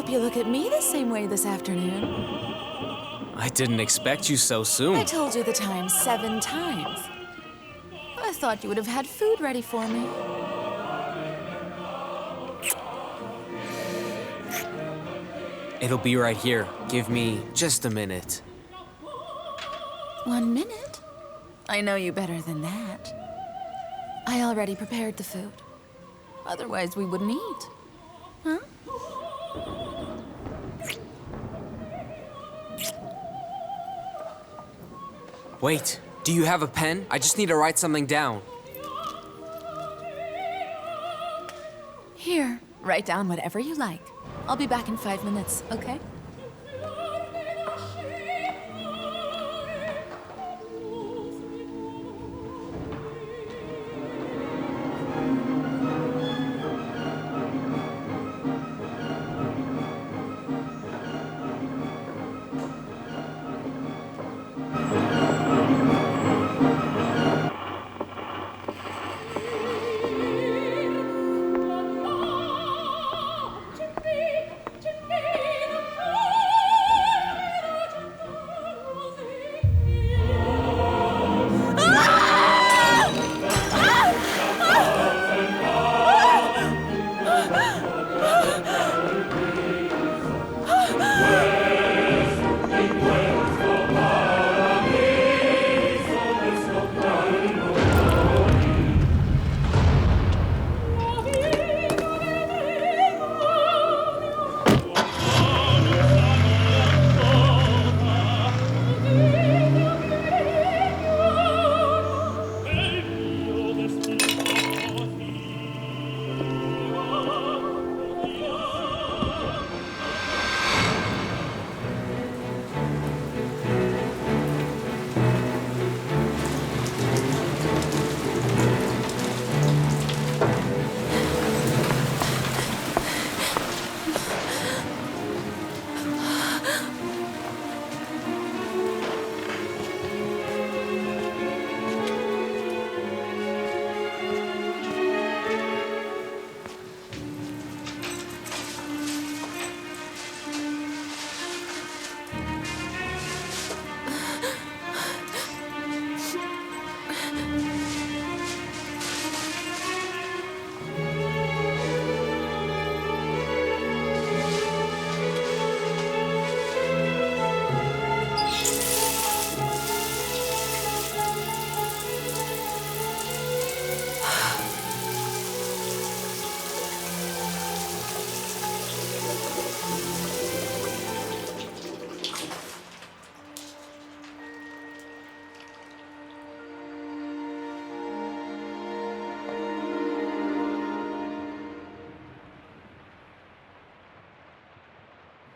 hope you look at me the same way this afternoon. I didn't expect you so soon. I told you the time 7 times. I thought you would have had food ready for me. It'll be right here. Give me just a minute. 1 minute? I know you better than that. I already prepared the food. Otherwise, we wouldn't eat. Huh? Wait, do you have a pen? I just need to write something down. Here, write down whatever you like. I'll be back in 5 minutes, okay?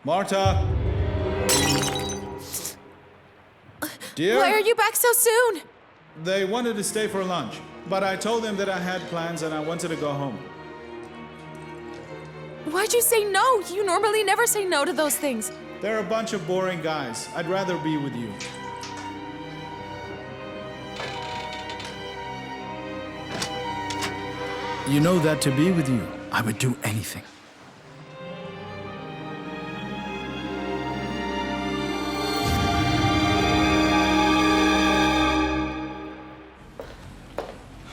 Marta! Dear? Why are you back so soon? They wanted to stay for lunch, but I told them that I had plans and I wanted to go home. Why'd you say no? You normally never say no to those things. They're a bunch of boring guys. I'd rather be with you. You know that to be with you, I would do anything.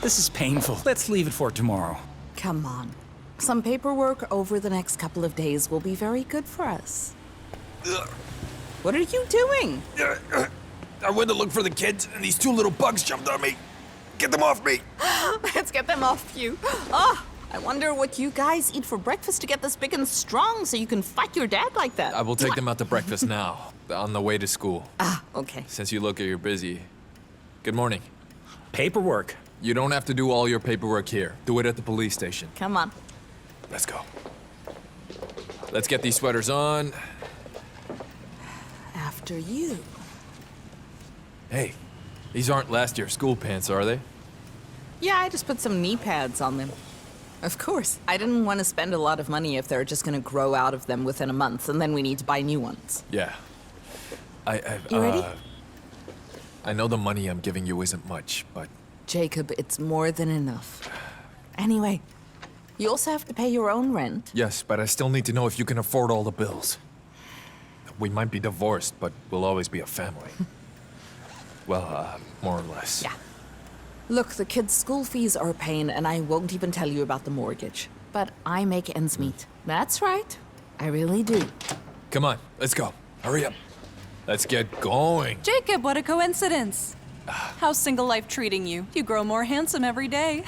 This is painful. Let's leave it for tomorrow. Come on. Some paperwork over the next couple of days will be very good for us. What are you doing? I went to look for the kids, and these 2 little bugs jumped on me. Get them off me! Let's get them off you. Oh, I wonder what you guys eat for breakfast to get this big and strong so you can fight your dad like that. I will take them out to breakfast now, on the way to school. Ah, okay. Since you look like you're busy. Good morning. Paperwork. You don't have to do all your paperwork here. Do it at the police station. Come on. Let's go. Let's get these sweaters on. After you. Hey, these aren't last year's school pants, are they? Yeah, I just put some knee pads on them. Of course. I didn't want to spend a lot of money if they're just going to grow out of them within a month, and then we need to buy new ones. Yeah. You ready? I know the money I'm giving you isn't much, but... Jacob, it's more than enough. Anyway, You also have to pay your own rent. Yes, but I still need to know if you can afford all the bills. We might be divorced, but we'll always be a family. Well, more or less. Yeah. Look, the kids' school fees are a pain, and I won't even tell you about the mortgage. But I make ends meet. That's right. I really do. Come on, let's go. Hurry up. Let's get going. Jacob, what a coincidence. How's single life treating you? You grow more handsome every day.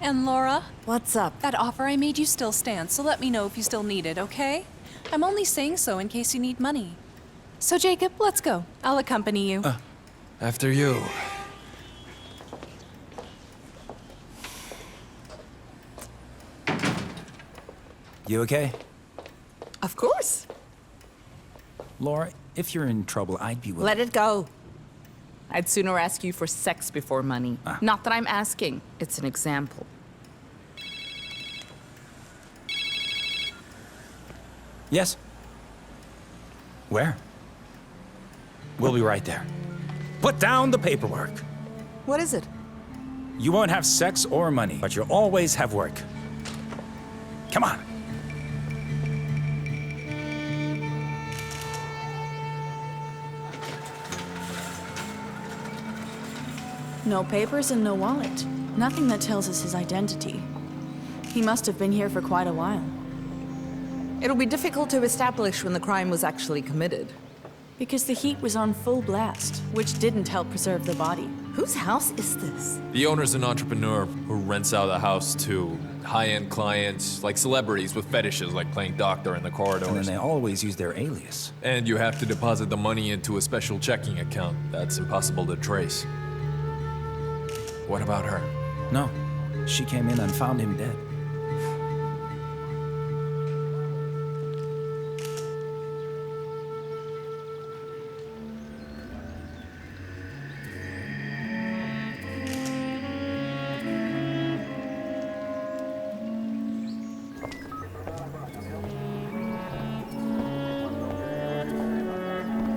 And Laura, What's up? that offer I made you still stands, so let me know if you still need it, okay? I'm only saying so in case you need money. So Jacob, let's go. I'll accompany you. After you. You okay? Of course. Laura, if you're in trouble, I'd be willing. Let it go. I'd sooner ask you for sex before money. Not that I'm asking. It's an example. Yes? Where? We'll be right there. Put down the paperwork. What is it? You won't have sex or money, but you'll always have work. Come on. No papers and no wallet. Nothing that tells us his identity. He must have been here for quite a while. It'll be difficult to establish when the crime was actually committed. Because the heat was on full blast, which didn't help preserve the body. Whose house is this? The owner's an entrepreneur who rents out the house to high-end clients, like celebrities with fetishes like playing doctor in the corridors. And then they always use their alias. And you have to deposit the money into a special checking account that's impossible to trace. What about her? No, she came in and found him dead.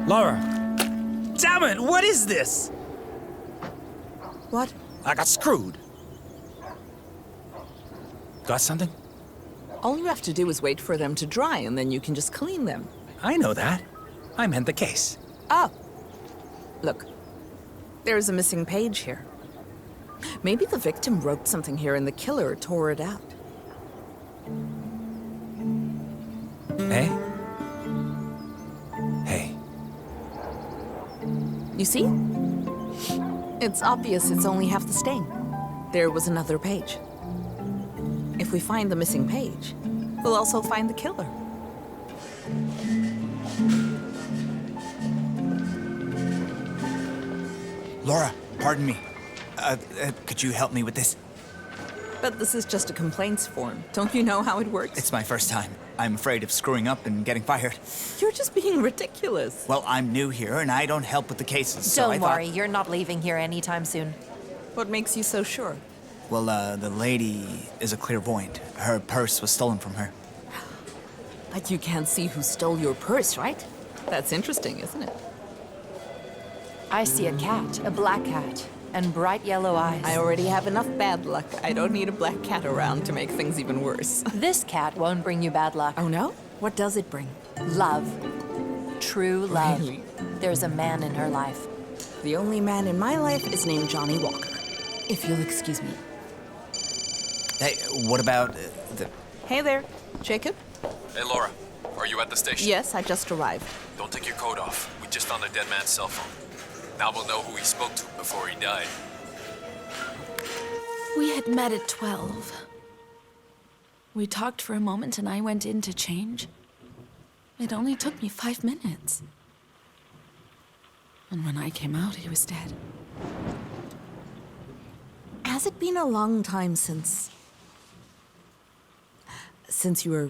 Laura! Damn it, what is this? What? I got screwed. Got something? All you have to do is wait for them to dry, and then you can just clean them. I know that. I meant the case. Oh. Look. There's a missing page here. Maybe the victim wrote something here and the killer tore it out. Hey? Hey. You see? It's obvious it's only half the stain. There was another page. If we find the missing page, we'll also find the killer. Laura, pardon me. Could you help me with this? But this is just a complaints form. Don't you know how it works? It's my first time. I'm afraid of screwing up and getting fired. You're just being ridiculous. Well, I'm new here and I don't help with the cases, so I Don't thought... worry, you're not leaving here anytime soon. What makes you so sure? Well, the lady is a clairvoyant. Her purse was stolen from her. But you can't see who stole your purse, right? That's interesting, isn't it? I see a cat, a black cat, and bright yellow eyes. I already have enough bad luck. I don't need a black cat around to make things even worse. This cat won't bring you bad luck. Oh no? What does it bring? Love. True love. Really? There's a man in her life. The only man in my life is named Johnny Walker. If you'll excuse me. Hey, what about the... Hey there, Jacob? Hey, Laura. Are you at the station? Yes, I just arrived. Don't take your coat off. We just found a dead man's cell phone. Now we'll know who he spoke to before he died. We had met at 12. We talked for a moment and I went in to change. It only took me 5 minutes. And when I came out, he was dead. Has it been a long time since you were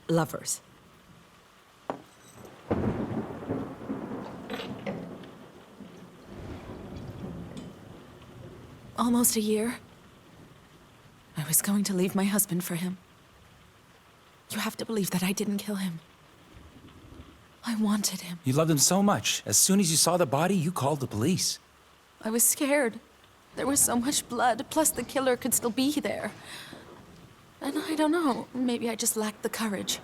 lovers? Almost a year. I was going to leave my husband for him. You have to believe that I didn't kill him. I wanted him. You loved him so much. As soon as you saw the body, you called the police. I was scared. There was so much blood, plus the killer could still be there. And I don't know, maybe I just lacked the courage.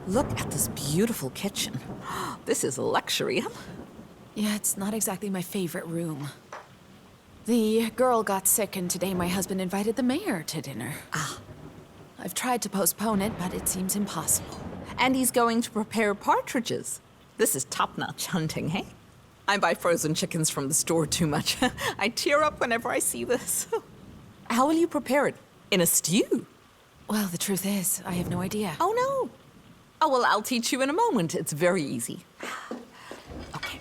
Look at this beautiful kitchen. This is luxury, huh? Yeah, it's not exactly my favorite room. The girl got sick, and today my husband invited the mayor to dinner. Ah. I've tried to postpone it, but it seems impossible. And he's going to prepare partridges. This is top-notch hunting, hey? I buy frozen chickens from the store too much. I tear up whenever I see this. How will you prepare it? In a stew? Well, the truth is, I have no idea. Oh, no. Oh, well, I'll teach you in a moment. It's very easy. Okay.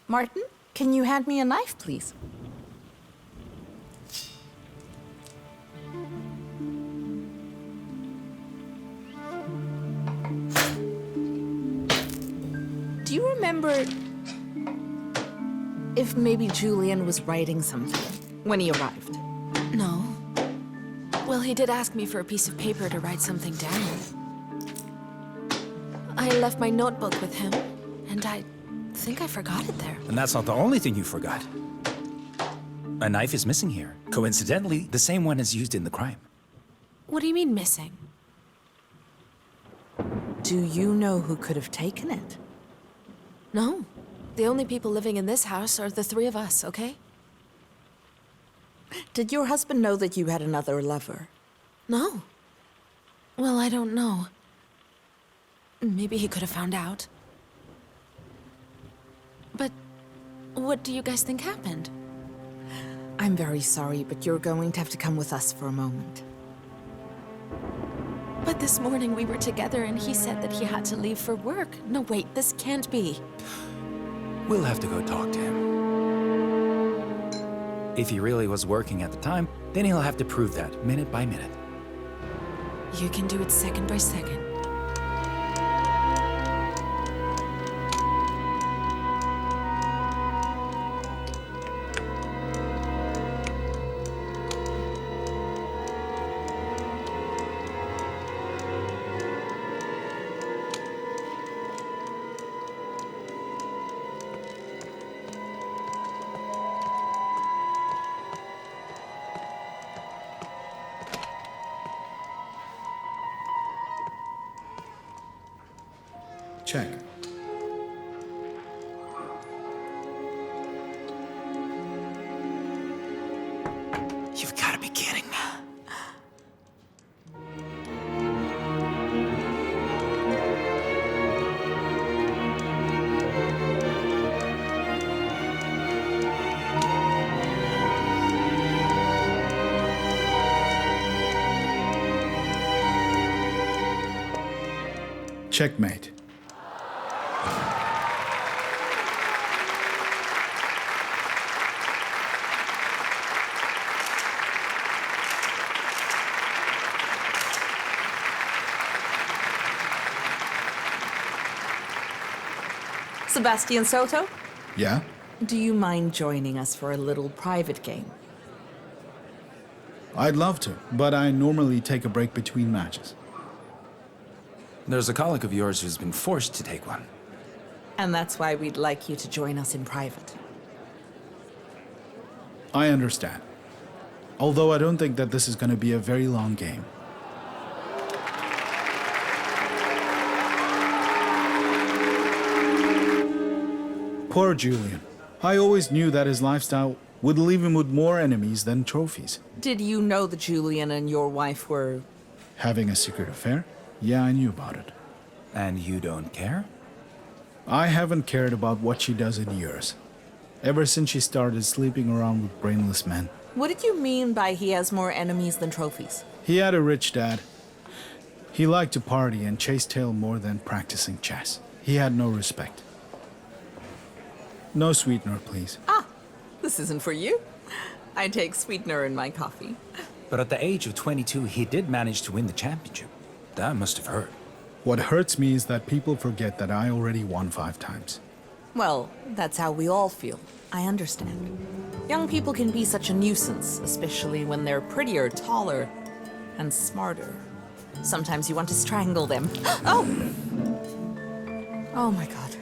Martin, can you hand me a knife, please? Do you remember if maybe Julian was writing something when he arrived? No. Well, he did ask me for a piece of paper to write something down. I left my notebook with him, and I think I forgot it there. And that's not the only thing you forgot. A knife is missing here. Coincidentally, the same one as used in the crime. What do you mean, missing? Do you know who could have taken it? No. The only people living in this house are the three of us, okay? Did your husband know that you had another lover? No. Well, I don't know. Maybe he could have found out. But what do you guys think happened? I'm very sorry, but you're going to have to come with us for a moment. But this morning we were together and he said that he had to leave for work. No, wait, this can't be. We'll have to go talk to him. If he really was working at the time, then he'll have to prove that, minute by minute. You can do it second by second. Check. You've got to be kidding. Checkmate. Sebastian Soto, Yeah? do you mind joining us for a little private game? I'd love to, but I normally take a break between matches. There's a colleague of yours who's been forced to take one. And that's why we'd like you to join us in private. I understand. Although I don't think that this is going to be a very long game. Poor Julian. I always knew that his lifestyle would leave him with more enemies than trophies. Did you know that Julian and your wife were... Having a secret affair? Yeah, I knew about it. And you don't care? I haven't cared about what she does in years. Ever since she started sleeping around with brainless men. What did you mean by he has more enemies than trophies? He had a rich dad. He liked to party and chase tail more than practicing chess. He had no respect. No sweetener, please. Ah, this isn't for you. I take sweetener in my coffee. But at the age of 22, he did manage to win the championship. That must have hurt. What hurts me is that people forget that I already won 5 times. Well, that's how we all feel. I understand. Young people can be such a nuisance, especially when they're prettier, taller, and smarter. Sometimes you want to strangle them. Oh! Oh my god.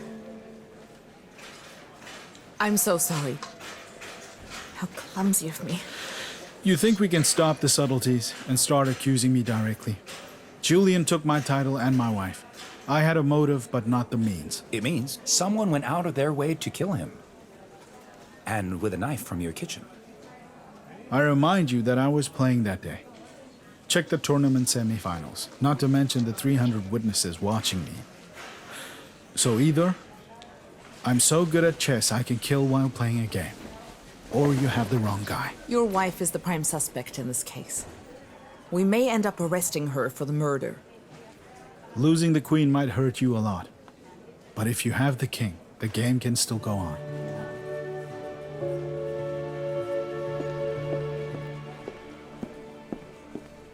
I'm so sorry. How clumsy of me. You think we can stop the subtleties and start accusing me directly? Julian took my title and my wife. I had a motive, but not the means. It means someone went out of their way to kill him. And with a knife from your kitchen. I remind you that I was playing that day. Check the tournament semifinals, not to mention the 300 witnesses watching me. So either I'm so good at chess I can kill while playing a game, or you have the wrong guy. Your wife is the prime suspect in this case. We may end up arresting her for the murder. Losing the queen might hurt you a lot. But if you have the king, the game can still go on.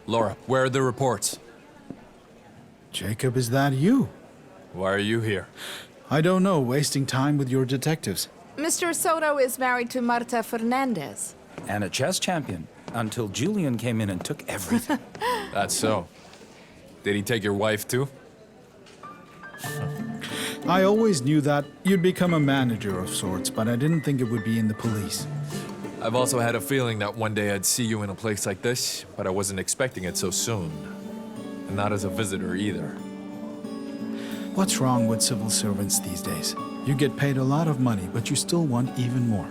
Laura, where are the reports? Jacob, is that you? Why are you here? I don't know, wasting time with your detectives. Mr. Soto is married to Marta Fernandez. And a chess champion. Until Julian came in and took everything. That's so. Did he take your wife too? I always knew that you'd become a manager of sorts, but I didn't think it would be in the police. I've also had a feeling that one day I'd see you in a place like this, but I wasn't expecting it so soon. And not as a visitor either. What's wrong with civil servants these days? You get paid a lot of money, but you still want even more.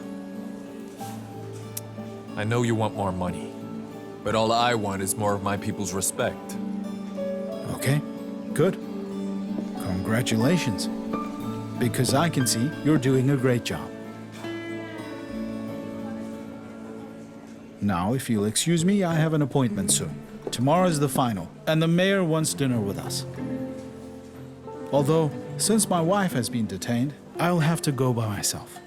I know you want more money, but all I want is more of my people's respect. Okay, good. Congratulations. Because I can see you're doing a great job. Now, if you'll excuse me, I have an appointment soon. Tomorrow's the final, and the mayor wants dinner with us. Although, since my wife has been detained, I'll have to go by myself.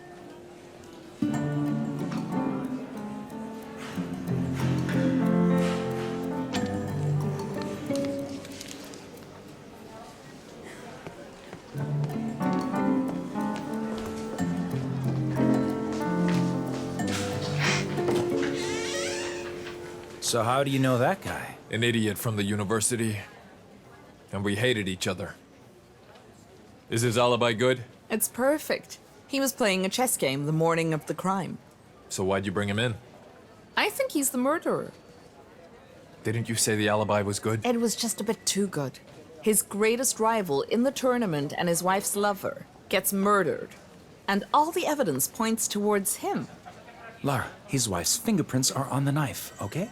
So how do you know that guy? An idiot from the university, and we hated each other. Is his alibi good? It's perfect. He was playing a chess game the morning of the crime. So why'd you bring him in? I think he's the murderer. Didn't you say the alibi was good? It was just a bit too good. His greatest rival in the tournament and his wife's lover gets murdered. And all the evidence points towards him. Lara, his wife's fingerprints are on the knife, okay?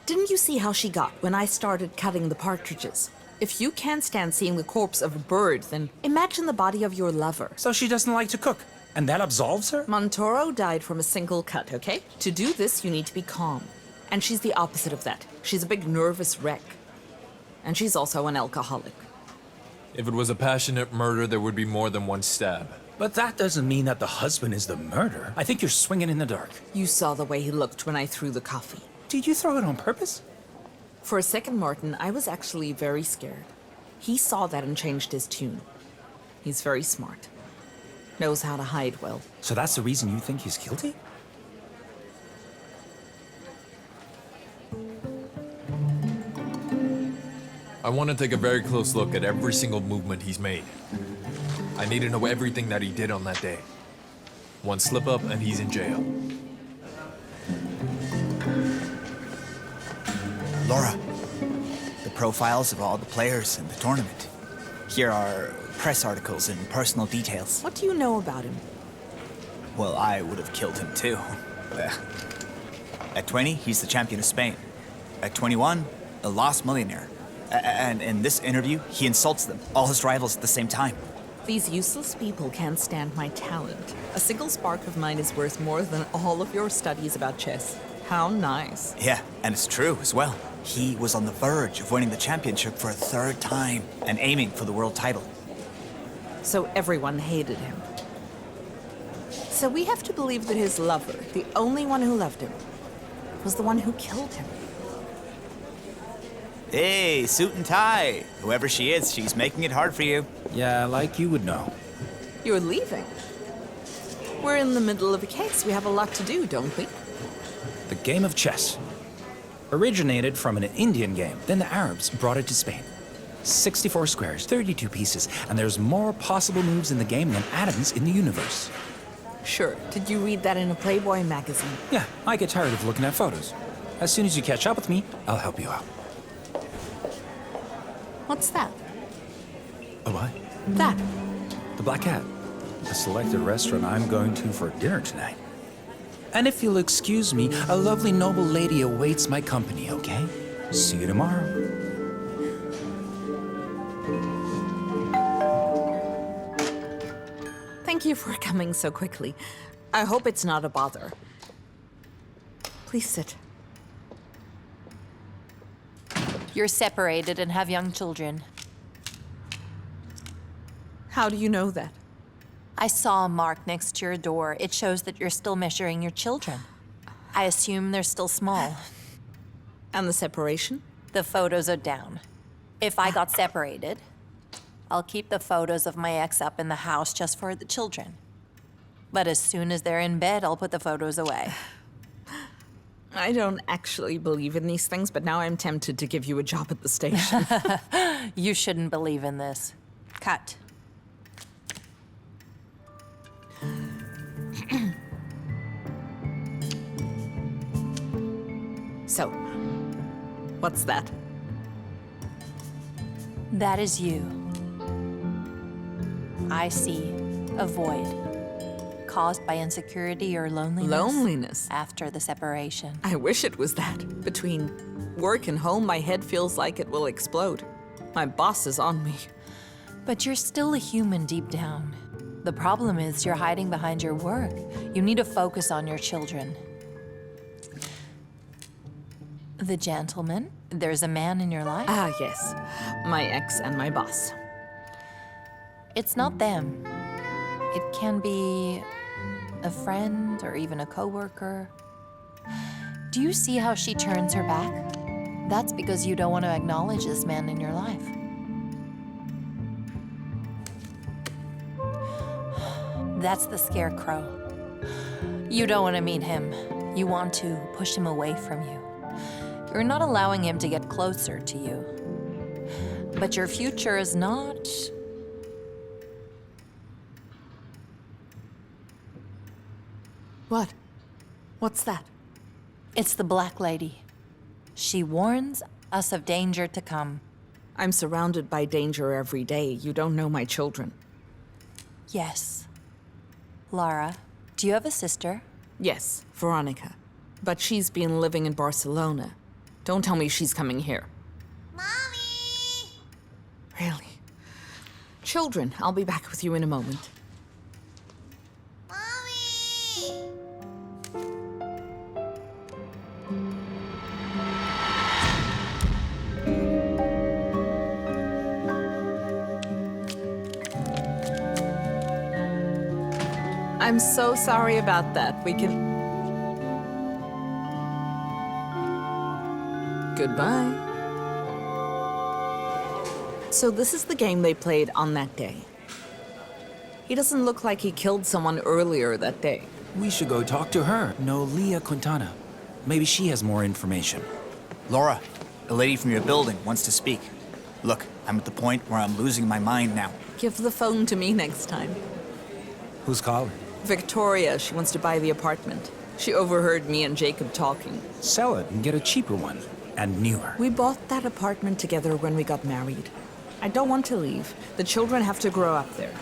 Didn't you see how she got when I started cutting the partridges? If you can't stand seeing the corpse of a bird, then imagine the body of your lover. So she doesn't like to cook, and that absolves her? Montoro died from a single cut, okay? To do this, you need to be calm. And she's the opposite of that. She's a big nervous wreck. And she's also an alcoholic. If it was a passionate murder, there would be more than one stab. But that doesn't mean that the husband is the murderer. I think you're swinging in the dark. You saw the way he looked when I threw the coffee. Did you throw it on purpose? For a second, Martin, I was actually very scared. He saw that and changed his tune. He's very smart. Knows how to hide well. So that's the reason you think he's guilty? I want to take a very close look at every single movement he's made. I need to know everything that he did on that day. One slip up and he's in jail. Laura, the profiles of all the players in the tournament. Here are press articles and personal details. What do you know about him? Well, I would have killed him too. At 20, he's the champion of Spain. At 21, a lost millionaire. And in this interview, he insults them, all his rivals at the same time. These useless people can't stand my talent. A single spark of mine is worth more than all of your studies about chess. How nice. Yeah, and it's true as well. He was on the verge of winning the championship for a third time and aiming for the world title. So everyone hated him. So we have to believe that his lover, the only one who loved him, was the one who killed him. Hey, suit and tie. Whoever she is, she's making it hard for you. Yeah, like you would know. You're leaving. We're in the middle of a case. We have a lot to do, don't we? The game of chess originated from an Indian game. Then the Arabs brought it to Spain. 64 squares, 32 pieces, and there's more possible moves in the game than atoms in the universe. Sure. Did you read that in a Playboy magazine? Yeah, I get tired of looking at photos. As soon as you catch up with me, I'll help you out. What's that? Oh, what? That. The Black Cat. A selected restaurant I'm going to for dinner tonight. And if you'll excuse me, a lovely noble lady awaits my company, okay? See you tomorrow. Thank you for coming so quickly. I hope it's not a bother. Please sit. You're separated and have young children. How do you know that? I saw a mark next to your door. It shows that you're still measuring your children. I assume they're still small. And the separation? The photos are down. If I got separated, I'll keep the photos of my ex up in the house just for the children. But as soon as they're in bed, I'll put the photos away. I don't actually believe in these things, but now I'm tempted to give you a job at the station. You shouldn't believe in this. Cut. So, what's that? That is you. I see a void caused by insecurity or loneliness. Loneliness? After the separation. I wish it was that. Between work and home, my head feels like it will explode. My boss is on me. But you're still a human deep down. The problem is you're hiding behind your work. You need to focus on your children. The gentleman, there's a man in your life? Ah, yes. My ex and my boss. It's not them. It can be a friend or even a coworker. Do you see how she turns her back? That's because you don't want to acknowledge this man in your life. That's the scarecrow. You don't want to meet him. You want to push him away from you. You're not allowing him to get closer to you. But your future is not... What? What's that? It's the Black Lady. She warns us of danger to come. I'm surrounded by danger every day. You don't know my children. Yes. Lara, do you have a sister? Yes, Veronica. But she's been living in Barcelona. Don't tell me she's coming here. Mommy! Really? Children, I'll be back with you in a moment. Mommy! I'm so sorry about that. We can... Goodbye. So this is the game they played on that day. He doesn't look like he killed someone earlier that day. We should go talk to her. No, Leah Quintana. Maybe she has more information. Laura, a lady from your building wants to speak. Look, I'm at the point where I'm losing my mind now. Give the phone to me next time. Who's calling? Victoria, she wants to buy the apartment. She overheard me and Jacob talking. Sell it and get a cheaper one. And newer. We bought that apartment together when we got married. I don't want to leave. The children have to grow up there.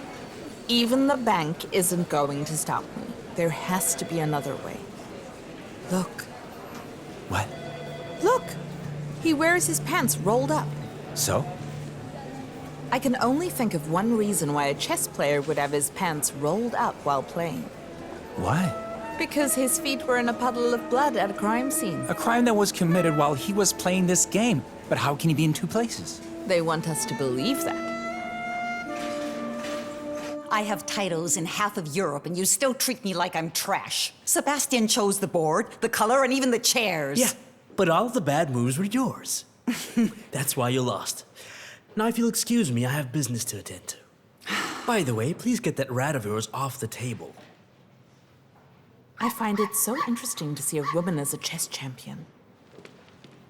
Even the bank isn't going to stop me. There has to be another way. Look. What? Look! He wears his pants rolled up. So? I can only think of one reason why a chess player would have his pants rolled up while playing. Why? Because his feet were in a puddle of blood at a crime scene. A crime that was committed while he was playing this game. But how can he be in two places? They want us to believe that. I have titles in half of Europe, and you still treat me like I'm trash. Sebastian chose the board, the color, and even the chairs. Yeah, but all the bad moves were yours. That's why you lost. Now, if you'll excuse me, I have business to attend to. By the way, please get that rat of yours off the table. I find it so interesting to see a woman as a chess champion.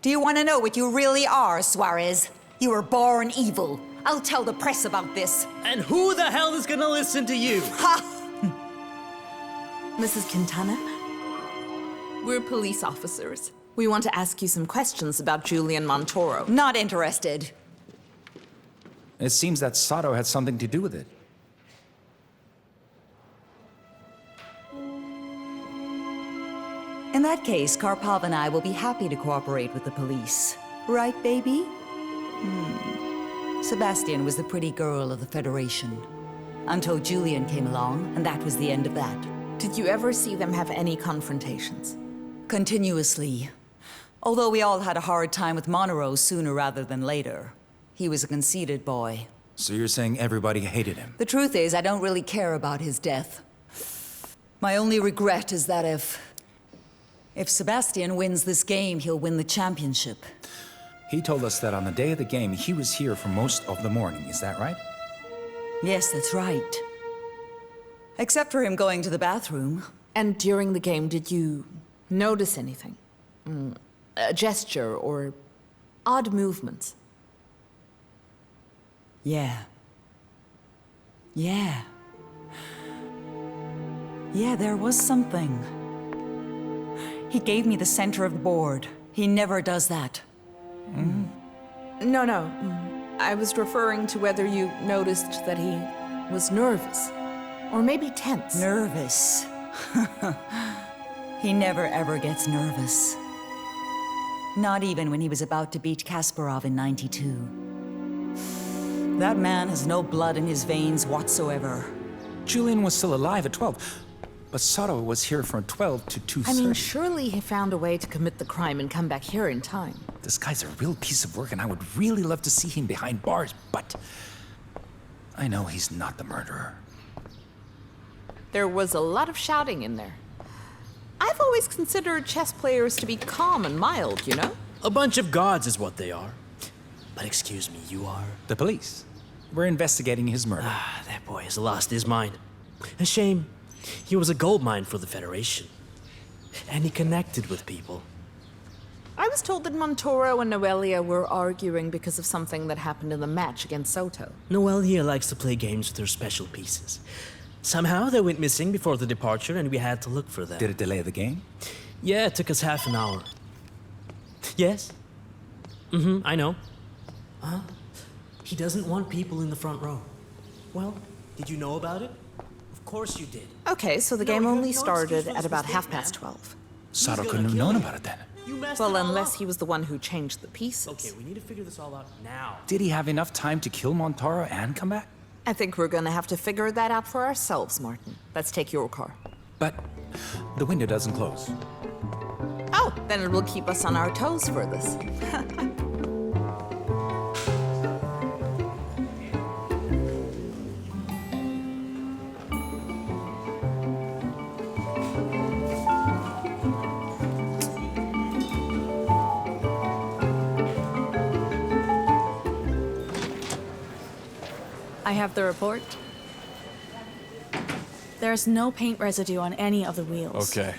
Do you want to know what you really are, Suarez? You were born evil. I'll tell the press about this. And who the hell is gonna listen to you? Ha! Mrs. Quintana? We're police officers. We want to ask you some questions about Julian Montoro. Not interested. It seems that Sato had something to do with it. In that case, Karpov and I will be happy to cooperate with the police. Right, baby? Sebastian was the pretty girl of the Federation. Until Julian came along, and that was the end of that. Did you ever see them have any confrontations? Continuously. Although we all had a hard time with Monroe sooner rather than later. He was a conceited boy. So you're saying everybody hated him? The truth is, I don't really care about his death. My only regret is that if Sebastian wins this game, he'll win the championship. He told us that on the day of the game, he was here for most of the morning. Is that right? Yes, that's right. Except for him going to the bathroom. And during the game, did you notice anything? A gesture or odd movements? Yeah. Yeah, there was something. He gave me the center of the board. He never does that. No. I was referring to whether you noticed that he was nervous. Or maybe tense. Nervous. He never ever gets nervous. Not even when he was about to beat Kasparov in '92. That man has no blood in his veins whatsoever. Julian was still alive at 12, but Sato was here from 12 to 2:30. I mean, surely he found a way to commit the crime and come back here in time. This guy's a real piece of work, and I would really love to see him behind bars, but I know he's not the murderer. There was a lot of shouting in there. I've always considered chess players to be calm and mild, you know? A bunch of gods is what they are. But excuse me, you are? The police. We're investigating his murder. That boy has lost his mind. A shame. He was a gold mine for the Federation. And he connected with people. I was told that Montoro and Noelia were arguing because of something that happened in the match against Soto. Noelia likes to play games with her special pieces. Somehow they went missing before the departure and we had to look for them. Did it delay the game? Yeah, it took us half an hour. Yes? I know. Huh? He doesn't want people in the front row. Well, did you know about it? Of course you did. Okay, so the game only started at about 12:30. Sato couldn't have known about it then. Well, unless he was the one who changed the pieces. Okay, we need to figure this all out now. Did he have enough time to kill Montoro and come back? I think we're gonna have to figure that out for ourselves, Martin. Let's take your car. But the window doesn't close. Oh, then it will keep us on our toes for this. I have the report. There's no paint residue on any of the wheels. Okay.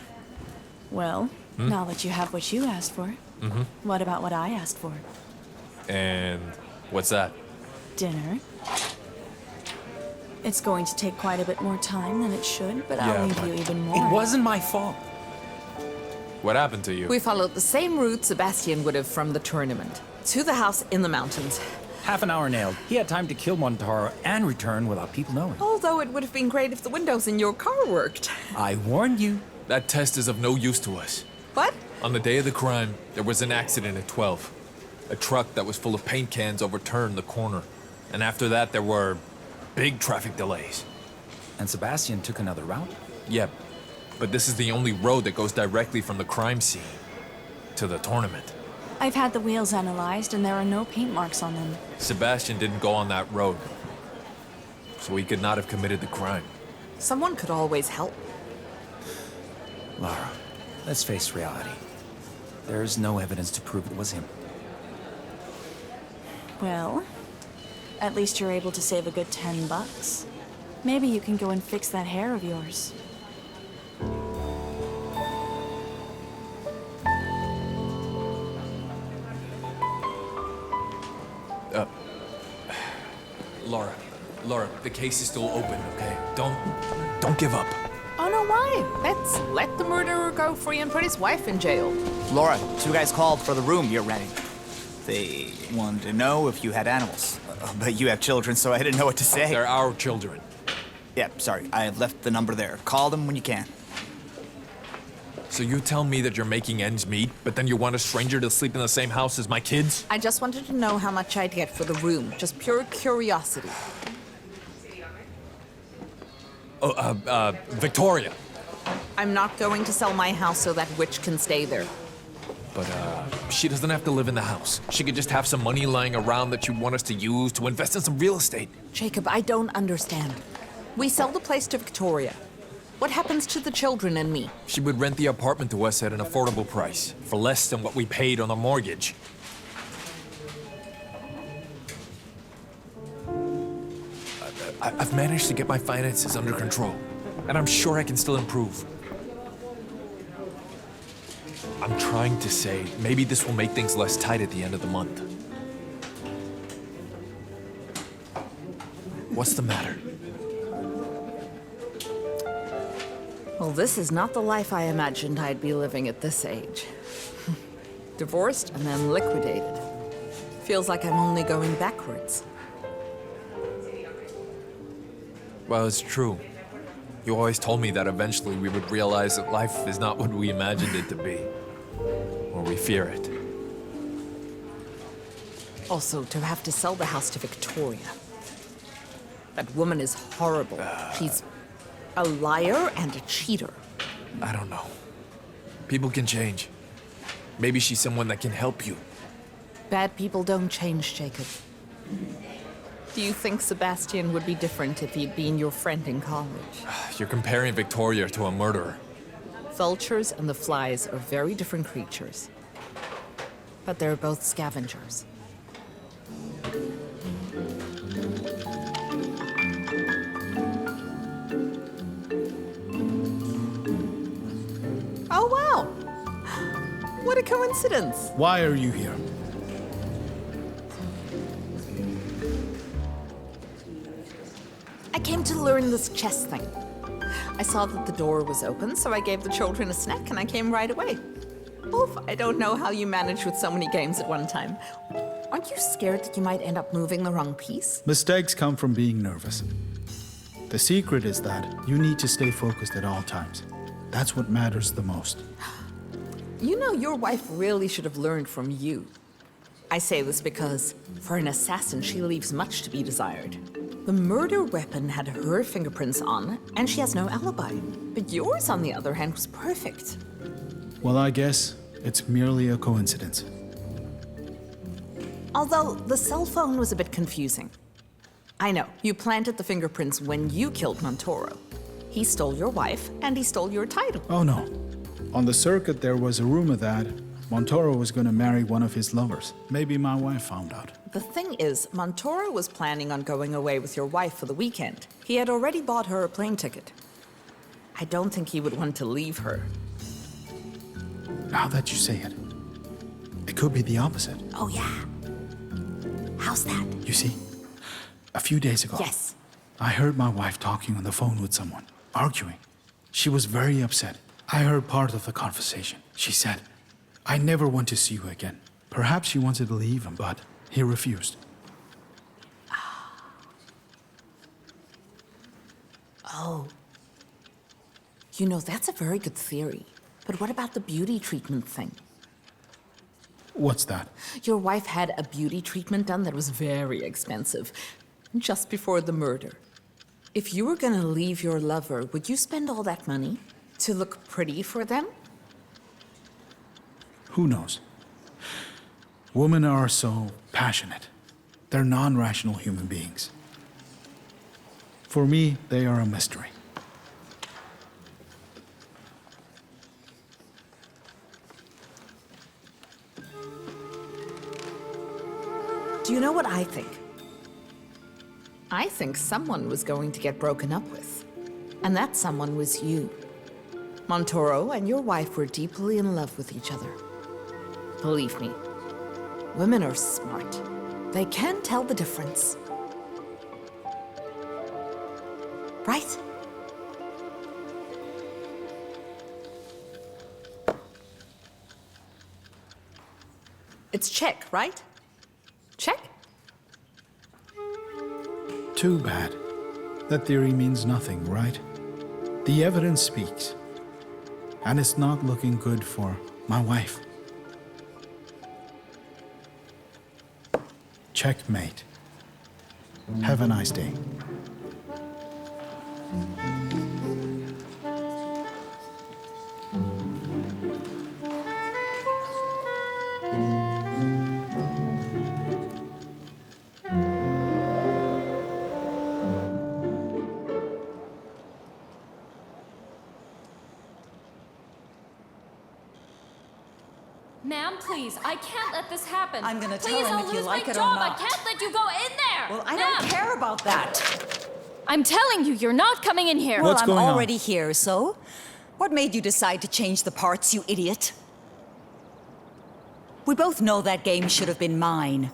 Well, now that you have what you asked for, what about what I asked for? And what's that? Dinner. It's going to take quite a bit more time than it should, but Yeah, I'll leave but you even more. It wasn't my fault. What happened to you? We followed the same route Sebastian would have from the tournament. To the house in the mountains. Half an hour nailed. He had time to kill Montoro and return without people knowing. Although it would have been great if the windows in your car worked. I warned you. That test is of no use to us. What? On the day of the crime, there was an accident at 12. A truck that was full of paint cans overturned the corner. And after that, there were big traffic delays. And Sebastian took another route? Yep. But this is the only road that goes directly from the crime scene to the tournament. I've had the wheels analyzed, and there are no paint marks on them. Sebastian didn't go on that road. So he could not have committed the crime. Someone could always help. Lara, let's face reality. There is no evidence to prove it was him. Well, at least you're able to save a good $10. Maybe you can go and fix that hair of yours. Laura, the case is still open, okay? Don't give up. Oh, no why? Let's let the murderer go free and put his wife in jail. Laura, 2 guys called for the room you're renting. They wanted to know if you had animals. But you have children, so I didn't know what to say. They're our children. Yeah, sorry. I left the number there. Call them when you can. So you tell me that you're making ends meet, but then you want a stranger to sleep in the same house as my kids? I just wanted to know how much I'd get for the room. Just pure curiosity. Victoria. I'm not going to sell my house so that witch can stay there. But, she doesn't have to live in the house. She could just have some money lying around that you want us to use to invest in some real estate. Jacob, I don't understand. We sell the place to Victoria. What happens to the children and me? She would rent the apartment to us at an affordable price, for less than what we paid on the mortgage. I've managed to get my finances under control, and I'm sure I can still improve. I'm trying to say, maybe this will make things less tight at the end of the month. What's the matter? Well, this is not the life I imagined I'd be living at this age. Divorced and then liquidated. Feels like I'm only going backwards. Well, it's true. You always told me that eventually we would realize that life is not what we imagined it to be. Or we fear it. Also, to have to sell the house to Victoria. That woman is horrible. She's a liar and a cheater. I don't know. People can change. Maybe she's someone that can help you. Bad people don't change, Jacob. Do you think Sebastian would be different if he'd been your friend in college? You're comparing Victoria to a murderer. Vultures and the flies are very different creatures. But they're both scavengers. Oh, wow! What a coincidence! Why are you here? I came to learn this chess thing. I saw that the door was open, so I gave the children a snack and I came right away. Oof, I don't know how you manage with so many games at one time. Aren't you scared that you might end up moving the wrong piece? Mistakes come from being nervous. The secret is that you need to stay focused at all times. That's what matters the most. You know, your wife really should have learned from you. I say this because, for an assassin, she leaves much to be desired. The murder weapon had her fingerprints on, and she has no alibi. But yours, on the other hand, was perfect. Well, I guess it's merely a coincidence. Although, the cell phone was a bit confusing. I know, you planted the fingerprints when you killed Montoro. He stole your wife, and he stole your title. Oh, no. On the circuit, there was a rumor that Montoro was going to marry one of his lovers. Maybe my wife found out. The thing is, Montoro was planning on going away with your wife for the weekend. He had already bought her a plane ticket. I don't think he would want to leave her. Now that you say it, it could be the opposite. Oh, yeah. How's that? You see, a few days ago, Yes. I heard my wife talking on the phone with someone, arguing. She was very upset. I heard part of the conversation. She said, "I never want to see you again." Perhaps she wanted to leave him, but he refused. Oh. You know, that's a very good theory. But what about the beauty treatment thing? What's that? Your wife had a beauty treatment done that was very expensive, just before the murder. If you were gonna leave your lover, would you spend all that money to look pretty for them? Who knows? Women are so passionate. They're non-rational human beings. For me, they are a mystery. Do you know what I think? I think someone was going to get broken up with. And that someone was you. Montoro and your wife were deeply in love with each other. Believe me, women are smart. They can tell the difference. Right? It's check, right? Check? Too bad. That theory means nothing, right? The evidence speaks. And it's not looking good for my wife. Checkmate. Have a nice day. Ma'am, please, I can't let this happen. I'm gonna Please, tell him I'll if you lose like my it or job. not. I can't let you go in there. Well, I don't Ma'am, care about that. I'm telling you, you're not coming in here. Well, What's I'm going on? already here, so? What made you decide to change the parts, you idiot? We both know that game should have been mine.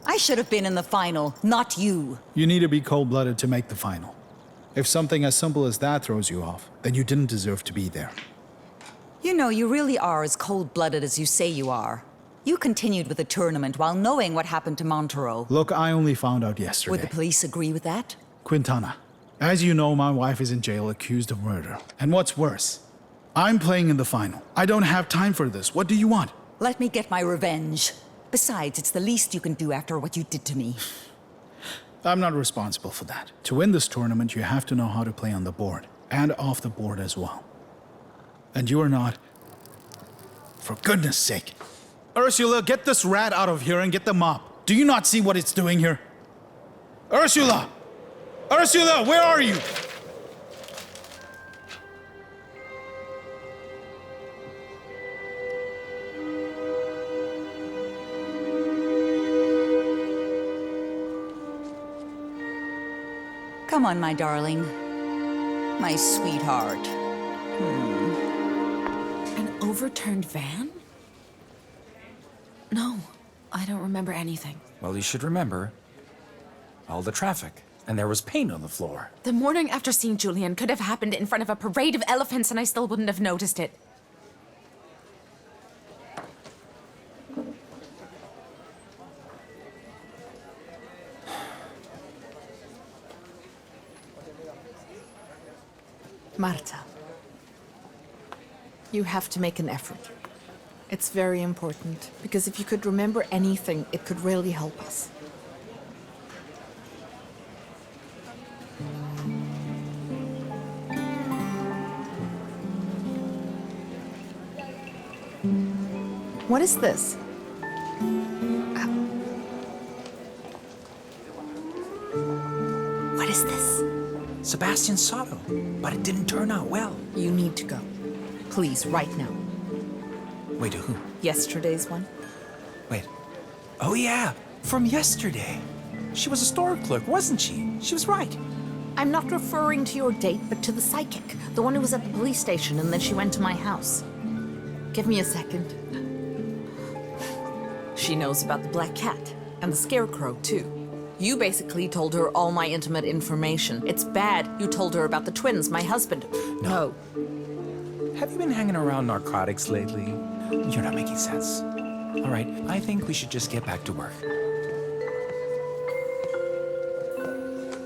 I should have been in the final, not you. You need to be cold-blooded to make the final. If something as simple as that throws you off, then you didn't deserve to be there. You know, you really are as cold-blooded as you say you are. You continued with the tournament while knowing what happened to Montero. Look, I only found out yesterday. Would the police agree with that? Quintana, as you know, my wife is in jail accused of murder. And what's worse, I'm playing in the final. I don't have time for this. What do you want? Let me get my revenge. Besides, it's the least you can do after what you did to me. I'm not responsible for that. To win this tournament, you have to know how to play on the board, and off the board as well. And you are not. For goodness sake. Ursula, get this rat out of here and get the mop. Do you not see what it's doing here? Ursula! Ursula, where are you? Come on, my darling. My sweetheart. An overturned van? No, I don't remember anything. Well, you should remember all the traffic, and there was paint on the floor. The morning after seeing Julian could have happened in front of a parade of elephants and I still wouldn't have noticed it. Marta, you have to make an effort. It's very important, because if you could remember anything, it could really help us. What is this? What is this? Sebastian Soto, but it didn't turn out well. You need to go. Please, right now. Wait, who? Yesterday's one? Wait. Oh, yeah, from yesterday. She was a store clerk, wasn't she? She was right. I'm not referring to your date, but to the psychic. The one who was at the police station and then she went to my house. Give me a second. She knows about the black cat and the scarecrow, too. You basically told her all my intimate information. It's bad you told her about the twins, my husband. No. Have you been hanging around narcotics lately? You're not making sense. All right, I think we should just get back to work.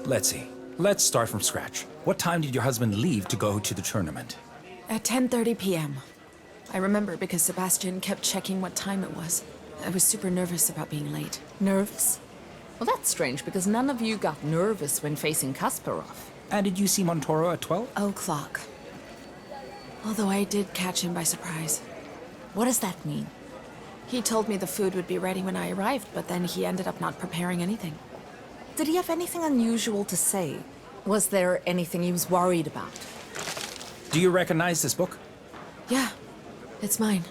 Let's see. Let's start from scratch. What time did your husband leave to go to the tournament? At 10:30 p.m. I remember because Sebastian kept checking what time it was. I was super nervous about being late. Nervous? Well, that's strange, because none of you got nervous when facing Kasparov. And did you see Montoro at 12? O'clock. Although I did catch him by surprise. What does that mean? He told me the food would be ready when I arrived, but then he ended up not preparing anything. Did he have anything unusual to say? Was there anything he was worried about? Do you recognize this book? Yeah, it's mine.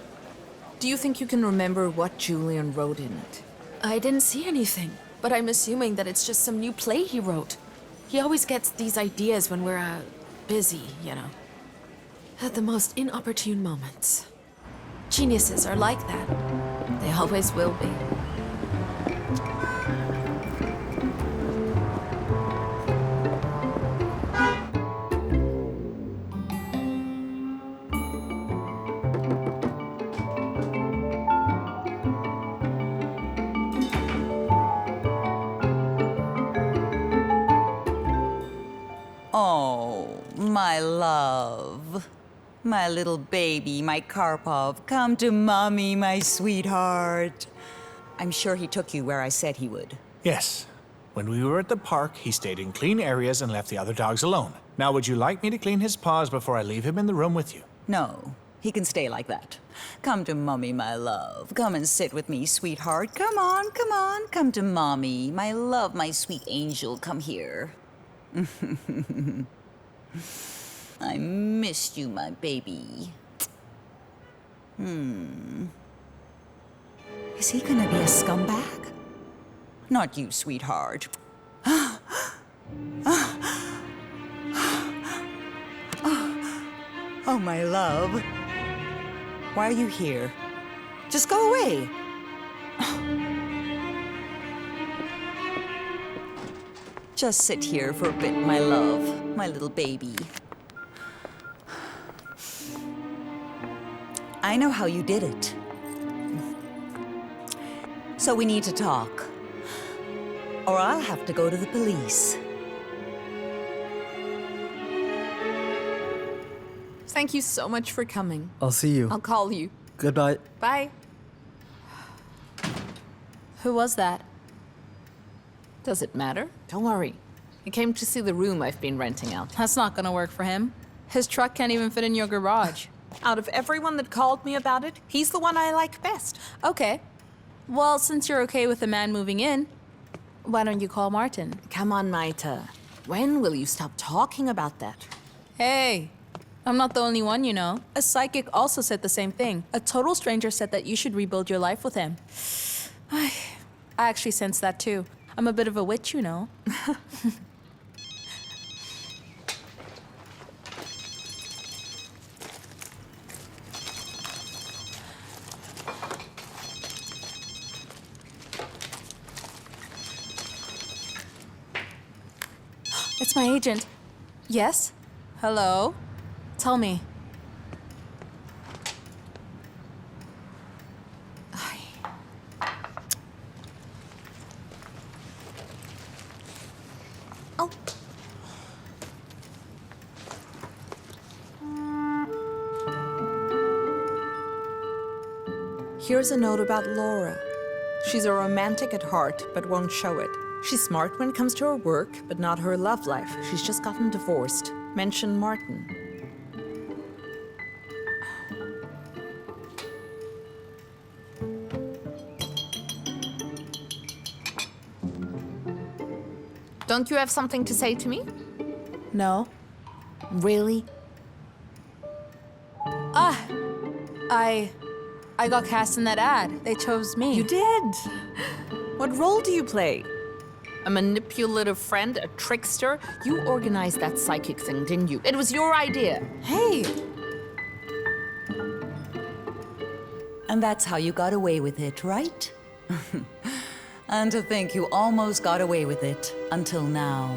Do you think you can remember what Julian wrote in it? I didn't see anything, but I'm assuming that it's just some new play he wrote. He always gets these ideas when we're, busy, you know. At the most inopportune moments. Geniuses are like that. They always will be. My love. My little baby, my Karpov. Come to mommy, my sweetheart. I'm sure he took you where I said he would. Yes. When we were at the park, he stayed in clean areas and left the other dogs alone. Now, would you like me to clean his paws before I leave him in the room with you? No, he can stay like that. Come to mommy, my love. Come and sit with me, sweetheart. Come on, come on. Come to mommy. My love, my sweet angel. Come here. I missed you, my baby. Is he gonna be a scumbag? Not you, sweetheart. Oh, my love. Why are you here? Just go away. Just sit here for a bit, my love, my little baby. I know how you did it. So we need to talk. Or I'll have to go to the police. Thank you so much for coming. I'll see you. I'll call you. Goodbye. Bye. Who was that? Does it matter? Don't worry. He came to see the room I've been renting out. That's not gonna work for him. His truck can't even fit in your garage. Out of everyone that called me about it, he's the one I like best. Okay. Well, since you're okay with the man moving in, why don't you call Martin? Come on, Maita. When will you stop talking about that? Hey, I'm not the only one, you know. A psychic also said the same thing. A total stranger said that you should rebuild your life with him. I actually sense that too. I'm a bit of a witch, you know. It's my agent. Yes? Hello? Tell me. Oh. Here's a note about Laura. She's a romantic at heart, but won't show it. She's smart when it comes to her work, but not her love life. She's just gotten divorced. Mention Martin. Don't you have something to say to me? No. Really? I got cast in that ad. They chose me. You did? What role do you play? A manipulative friend, a trickster? You organized that psychic thing, didn't you? It was your idea. Hey! And that's how you got away with it, right? And to think you almost got away with it until now.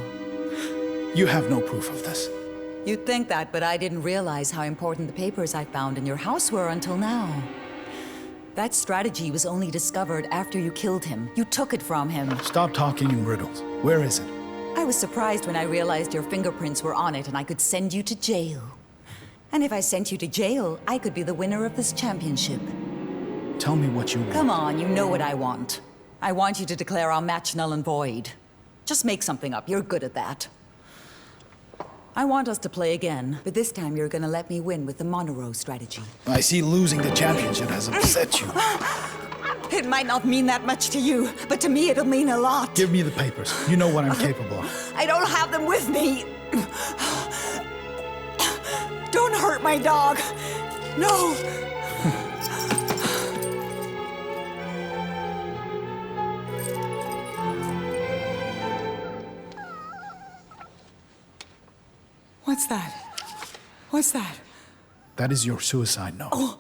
You have no proof of this. You'd think that, but I didn't realize how important the papers I found in your house were until now. That strategy was only discovered after you killed him. You took it from him. Stop talking in riddles. Where is it? I was surprised when I realized your fingerprints were on it and I could send you to jail. And if I sent you to jail, I could be the winner of this championship. Tell me what you want. Come on, you know what I want. I want you to declare our match null and void. Just make something up. You're good at that. I want us to play again, but this time you're gonna let me win with the Monroe strategy. I see losing the championship has upset you. It might not mean that much to you, but to me it'll mean a lot. Give me the papers. You know what I'm capable of. I don't have them with me. Don't hurt my dog. No. What's that? What's that? That is your suicide note.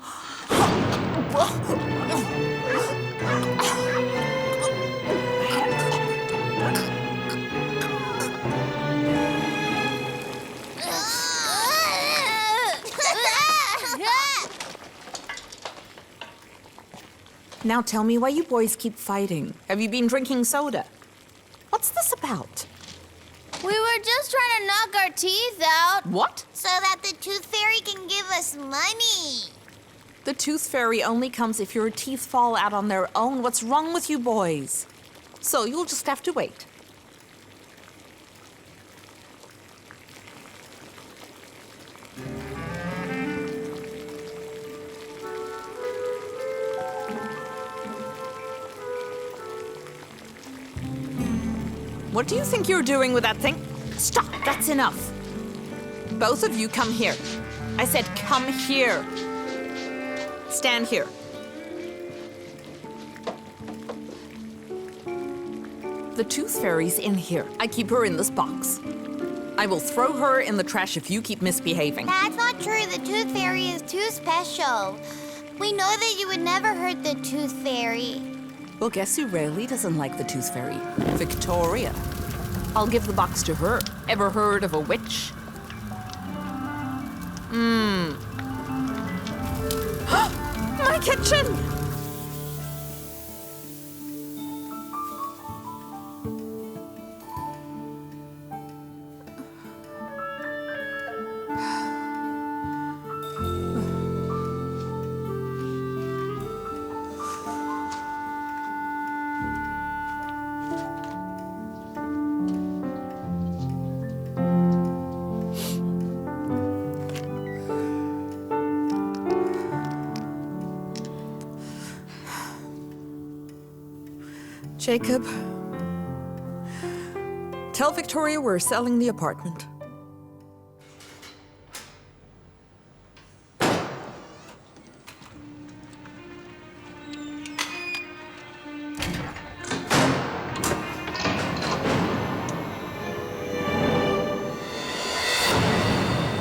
Now tell me why you boys keep fighting. Have you been drinking soda? What's this about? We were just trying to knock our teeth out. What? So that the tooth fairy can give us money. The tooth fairy only comes if your teeth fall out on their own. What's wrong with you boys? So you'll just have to wait. What do you think you're doing with that thing? Stop, that's enough. Both of you come here. I said come here. Stand here. The tooth fairy's in here. I keep her in this box. I will throw her in the trash if you keep misbehaving. That's not true. The tooth fairy is too special. We know that you would never hurt the tooth fairy. Well, guess who really doesn't like the tooth fairy? Victoria. I'll give the box to her. Ever heard of a witch? My kitchen! Jacob, tell Victoria we're selling the apartment.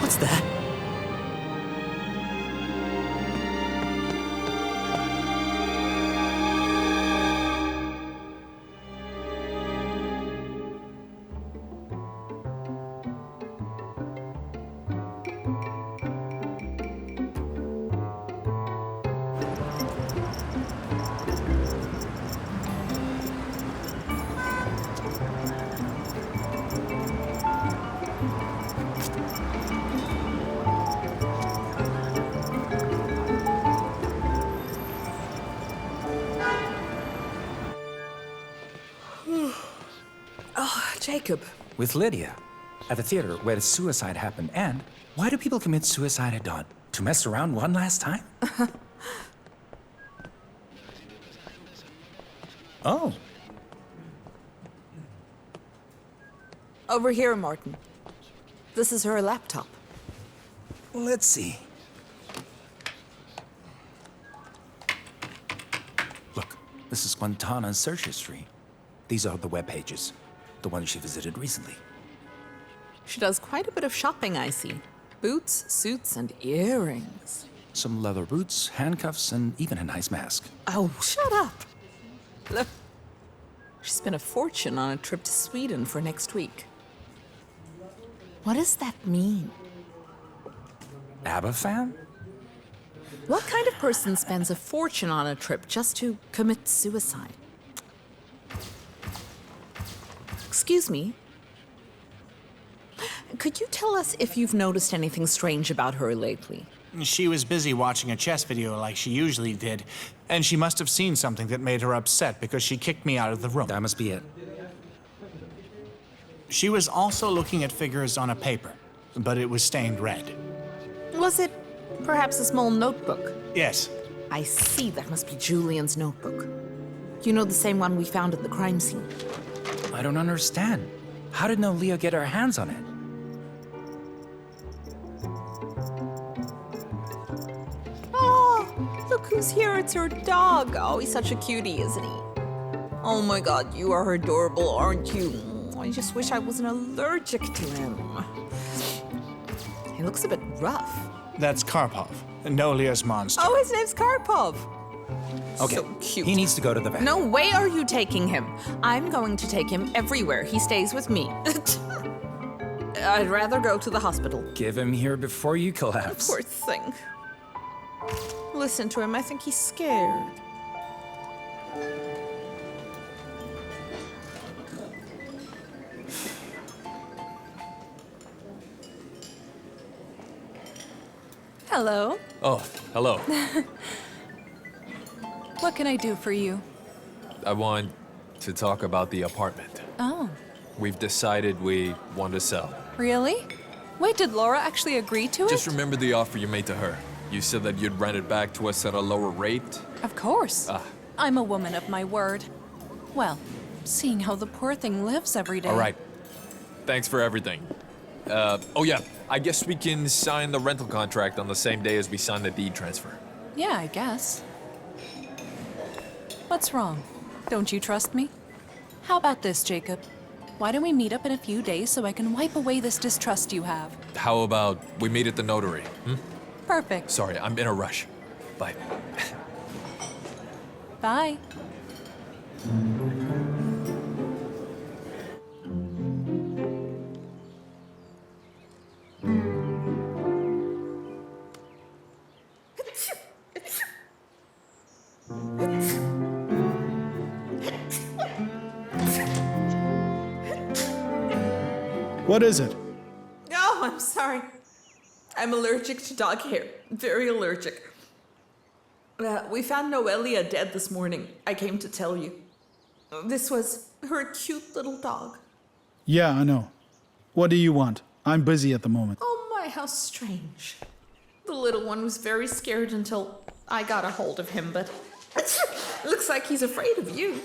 What's that? Jacob. With Lydia, at the theater where the suicide happened. And why do people commit suicide at dawn? To mess around one last time? Oh. Over here, Martin. This is her laptop. Let's see. Look, this is Quintana's search history. These are the web pages, the ones she visited recently. She does quite a bit of shopping, I see. Boots, suits, and earrings. Some leather boots, handcuffs, and even a nice mask. Oh, shut up. Look, she spent a fortune on a trip to Sweden for next week. What does that mean? ABBA fan? What kind of person spends a fortune on a trip just to commit suicide? Excuse me. Could you tell us if you've noticed anything strange about her lately? She was busy watching a chess video like she usually did, and she must have seen something that made her upset because she kicked me out of the room. That must be it. She was also looking at figures on a paper, but it was stained red. Was it perhaps a small notebook? Yes. I see, that must be Julian's notebook. You know, the same one we found at the crime scene. I don't understand. How did Nolia get her hands on it? Oh, look who's here. It's her dog. Oh, he's such a cutie, isn't he? Oh my god, you are adorable, aren't you? I just wish I wasn't allergic to him. He looks a bit rough. That's Karpov, Nolia's monster. Oh, his name's Karpov. Okay, So cute. he needs to go to the vet. No way are you taking him. I'm going to take him everywhere. He stays with me. I'd rather go to the hospital. Give him here before you collapse. Poor thing. Listen to him. I think he's scared. Hello. Oh, hello. What can I do for you? I want to talk about the apartment. Oh, We've decided we want to sell. really? Wait, did Laura actually agree to it? Just remember the offer you made to her. You said that you'd rent it back to us at a lower rate. Of course. Ah. I'm a woman of my word. Well, seeing how the poor thing lives every day. All right. Thanks for everything. Oh yeah, I guess we can sign the rental contract on the same day as we sign the deed transfer. Yeah, I guess. What's wrong? Don't you trust me? How about this, Jacob? Why don't we meet up in a few days so I can wipe away this distrust you have? How about we meet at the notary? Perfect. Sorry, I'm in a rush. Bye. Bye. What is it? Oh, I'm sorry. I'm allergic to dog hair. Very allergic. We found Noelia dead this morning. I came to tell you. This was her cute little dog. Yeah, I know. What do you want? I'm busy at the moment. Oh my, how strange. The little one was very scared until I got a hold of him, but looks like he's afraid of you.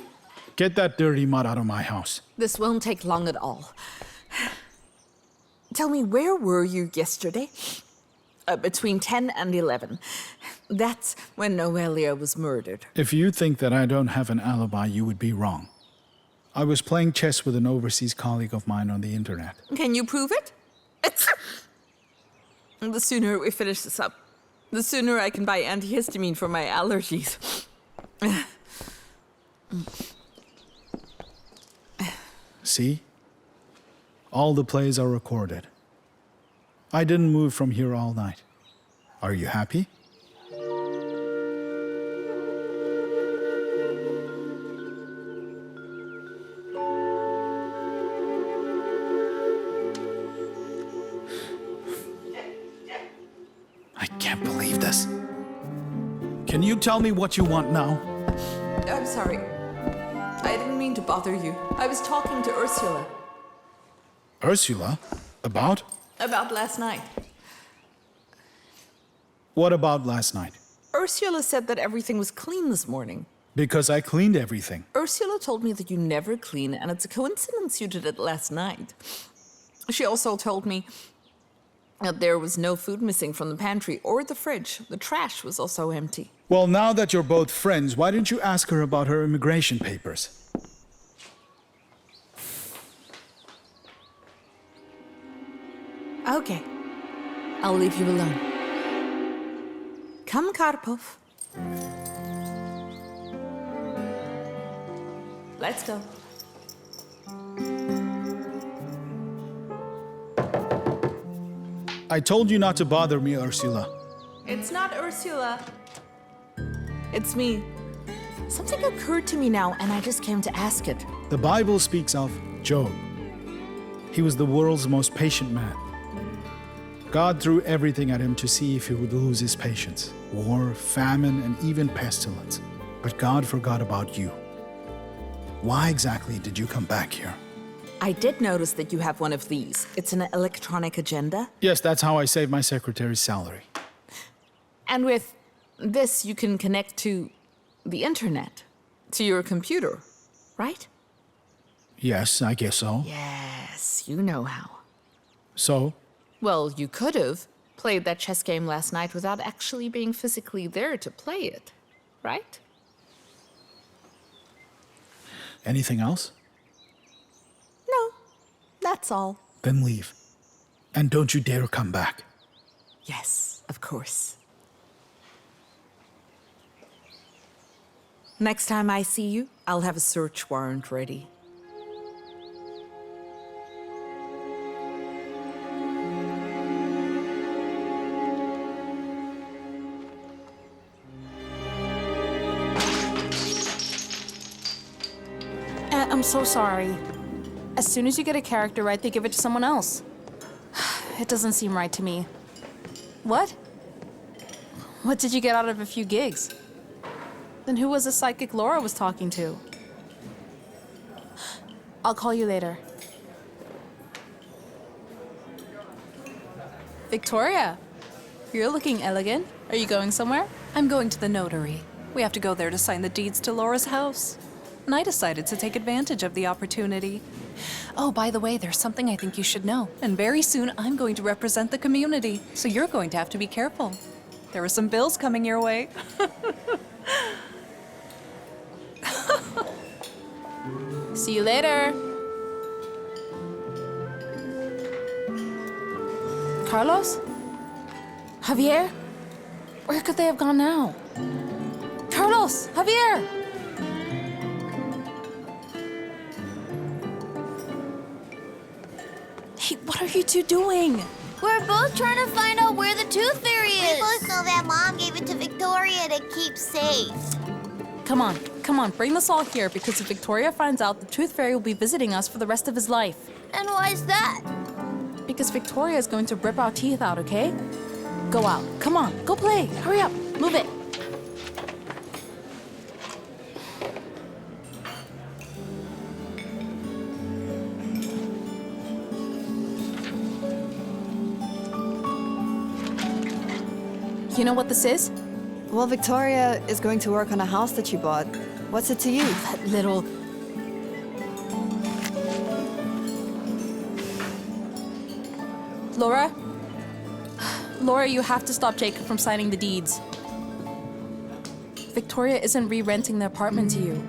Get that dirty mud out of my house. This won't take long at all. Tell me, where were you yesterday? Between 10 and 11. That's when Noelia was murdered. If you think that I don't have an alibi, you would be wrong. I was playing chess with an overseas colleague of mine on the internet. Can you prove it? The sooner we finish this up, the sooner I can buy antihistamine for my allergies. See? All the plays are recorded. I didn't move from here all night. Are you happy? I can't believe this. Can you tell me what you want now? I'm sorry. I didn't mean to bother you. I was talking to Ursula. Ursula? About? About last night. What about last night? Ursula said that everything was clean this morning. Because I cleaned everything. Ursula told me that you never clean, and it's a coincidence you did it last night. She also told me that there was no food missing from the pantry or the fridge. The trash was also empty. Well, now that you're both friends, why didn't you ask her about her immigration papers? Okay. I'll leave you alone. Come, Karpov. Let's go. I told you not to bother me, Ursula. It's not Ursula. It's me. Something occurred to me now, and I just came to ask it. The Bible speaks of Job. He was the world's most patient man. God threw everything at him to see if he would lose his patience. War, famine, and even pestilence. But God forgot about you. Why exactly did you come back here? I did notice that you have one of these. It's an electronic agenda. Yes, that's how I save my secretary's salary. And with this, you can connect to the internet, to your computer, right? Yes, I guess so. Yes, you know how. So? Well, you could have played that chess game last night without actually being physically there to play it, right? Anything else? No, that's all. Then leave. And don't you dare come back. Yes, of course. Next time I see you, I'll have a search warrant ready. I'm so sorry. As soon as you get a character right, they give it to someone else. It doesn't seem right to me. What? What did you get out of a few gigs? Then who was the psychic Laura was talking to? I'll call you later. Victoria, you're looking elegant. Are you going somewhere? I'm going to the notary. We have to go there to sign the deeds to Laura's house. And I decided to take advantage of the opportunity. Oh, by the way, there's something I think you should know. And very soon, I'm going to represent the community. So you're going to have to be careful. There are some bills coming your way. See you later. Carlos? Javier? Where could they have gone now? Carlos! Javier! Hey, what are you two doing? We're both trying to find out where the tooth fairy is. We both know that Mom gave it to Victoria to keep safe. Come on, bring us all here because if Victoria finds out, the tooth fairy will be visiting us for the rest of his life. And why is that? Because Victoria is going to rip our teeth out, okay? Go out. Come on, go play. Hurry up, move it. You know what this is? Well, Victoria is going to work on a house that you bought. What's it to you? That little... Laura? Laura, you have to stop Jacob from signing the deeds. Victoria isn't re-renting the apartment to you.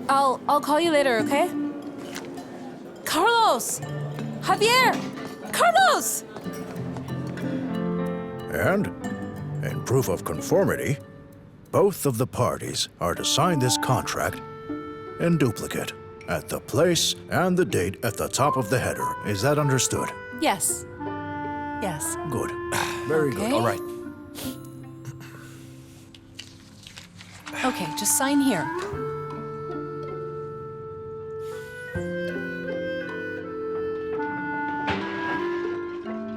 I'll call you later, okay? Carlos! Javier! Carlos! And, in proof of conformity, both of the parties are to sign this contract in duplicate at the place and the date at the top of the header. Is that understood? Yes. Yes. Good. Very good. Okay. All right. Okay, just sign here.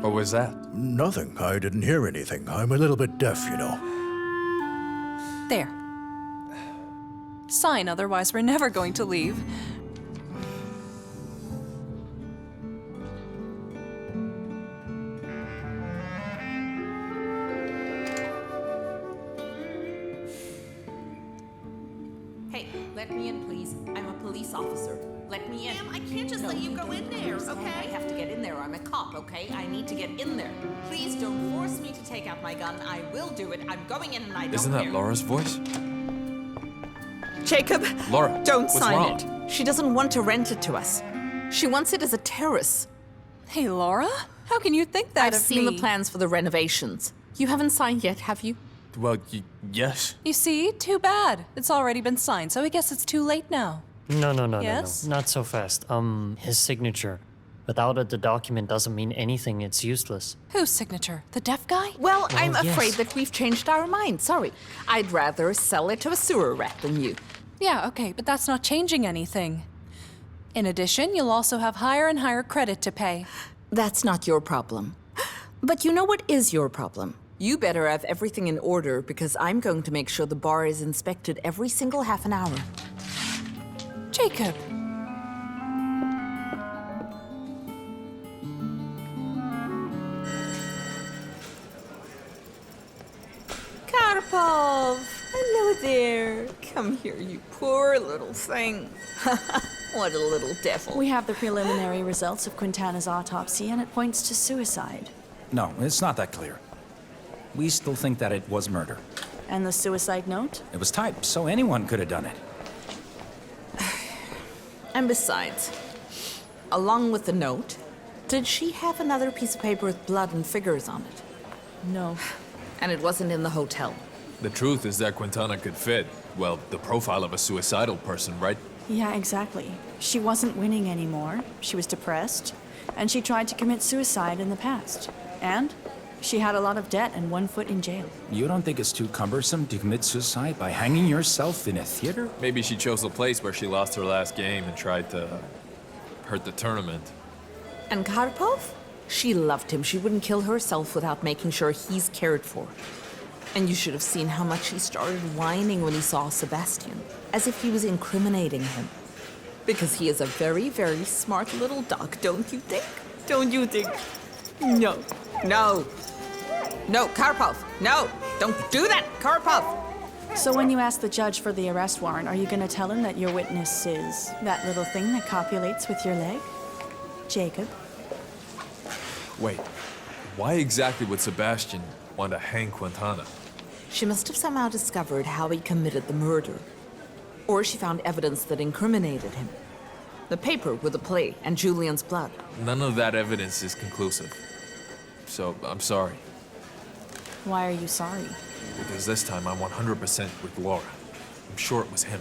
What was that? Nothing. I didn't hear anything. I'm a little bit deaf, you know. There. Sign, otherwise we're never going to leave. Hey, let me in, please. I'm a police officer. Let me in. Ma'am, I can't just let you go in there, okay? I have to get in there. I'm a cop, okay? I need to get in there. Please don't force me to take out my gun. I will do it. I'm going in and I don't Isn't that care. Laura's voice? Jacob, Laura, don't what's sign wrong? it. She doesn't want to rent it to us. She wants it as a terrace. Hey, Laura? How can you think that I've of seen me? the plans for the renovations. You haven't signed yet, have you? Well, yes. You see? Too bad. It's already been signed, so I guess it's too late now. No, Yes? no. Not so fast. His signature. Without it, the document doesn't mean anything. It's useless. Whose signature? The deaf guy? Well, I'm yes. afraid that we've changed our minds. Sorry. I'd rather sell it to a sewer rat than you. Yeah, okay, but that's not changing anything. In addition, you'll also have higher and higher credit to pay. That's not your problem. But you know what is your problem? You better have everything in order because I'm going to make sure the bar is inspected every single half an hour. Jacob. Karpov! Hello there. Come here, you poor little thing. What a little devil. We have the preliminary results of Quintana's autopsy, and it points to suicide. No, it's not that clear. We still think that it was murder. And the suicide note? It was typed, so anyone could have done it. And besides, along with the note, did she have another piece of paper with blood and figures on it? No. And it wasn't in the hotel. The truth is that Quintana could fit, well, the profile of a suicidal person, right? Yeah, exactly. She wasn't winning anymore. She was depressed, and she tried to commit suicide in the past. And she had a lot of debt and 1 foot in jail. You don't think it's too cumbersome to commit suicide by hanging yourself in a theater? Maybe she chose a place where she lost her last game and tried to hurt the tournament. And Karpov? She loved him. She wouldn't kill herself without making sure he's cared for. And you should have seen how much he started whining when he saw Sebastian, as if he was incriminating him. Because he is a very, very smart little dog, don't you think? Don't you think? No. No. No, Karpov. No. Don't do that, Karpov. So when you ask the judge for the arrest warrant, are you going to tell him that your witness is that little thing that copulates with your leg? Jacob? Wait, why exactly would Sebastian want to hang Quintana? She must have somehow discovered how he committed the murder. Or she found evidence that incriminated him. The paper with the play and Julian's blood. None of that evidence is conclusive. So, I'm sorry. Why are you sorry? Because this time I'm 100% with Laura. I'm sure it was him.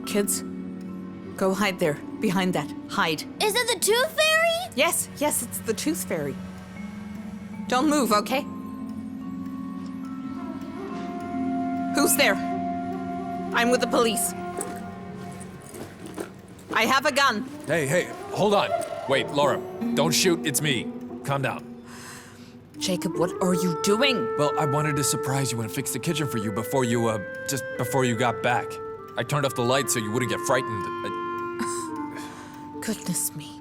Kids, go hide there, behind that. Hide. Is it the Tooth Fairy? Yes, it's the Tooth Fairy. Don't move, okay? Who's there? I'm with the police. I have a gun. Hey, hold on. Wait, Laura, don't shoot, it's me. Calm down. Jacob, what are you doing? Well, I wanted to surprise you and fix the kitchen for you before you, just before you got back. I turned off the lights so you wouldn't get frightened. Goodness me.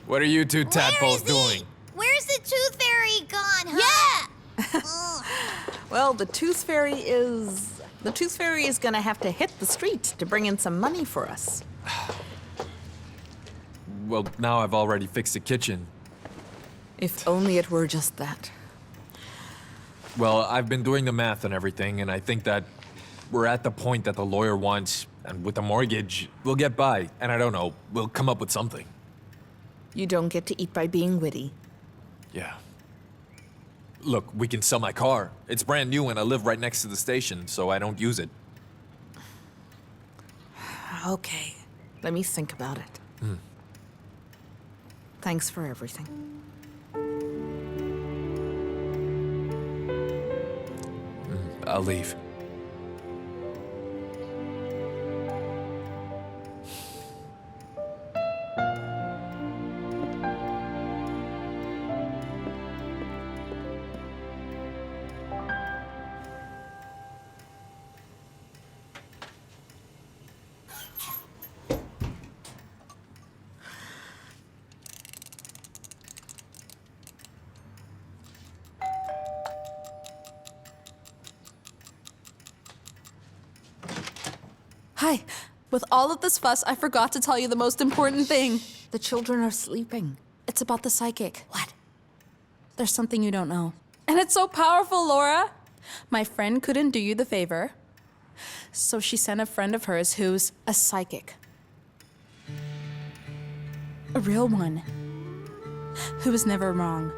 What are you two tadpoles doing? Where's the Tooth Fairy gone, huh? Yeah! Well, the Tooth Fairy is gonna have to hit the street to bring in some money for us. Well, now I've already fixed the kitchen. If only it were just that. Well, I've been doing the math and everything, and I think that we're at the point that the lawyer wants, and with the mortgage, we'll get by. And I don't know, we'll come up with something. You don't get to eat by being witty. Yeah. Look, we can sell my car. It's brand new and I live right next to the station, so I don't use it. Okay, let me think about it. Thanks for everything. I'll leave. Hi. With all of this fuss, I forgot to tell you the most important thing. The children are sleeping. It's about the psychic. What? There's something you don't know. And it's so powerful, Laura. My friend couldn't do you the favor, so she sent a friend of hers who's a psychic. A real one. Who was never wrong.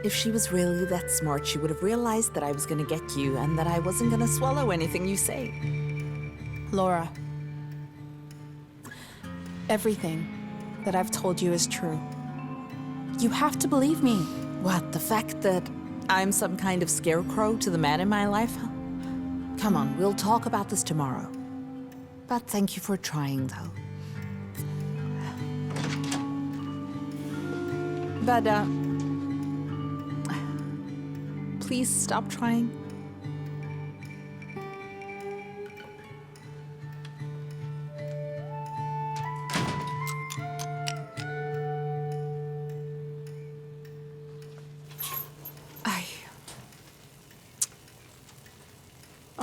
If she was really that smart, she would have realized that I was gonna get you and that I wasn't gonna swallow anything you say. Laura, everything that I've told you is true. You have to believe me. What, the fact that I'm some kind of scarecrow to the man in my life? Come on, we'll talk about this tomorrow. But thank you for trying, though. But, please stop trying.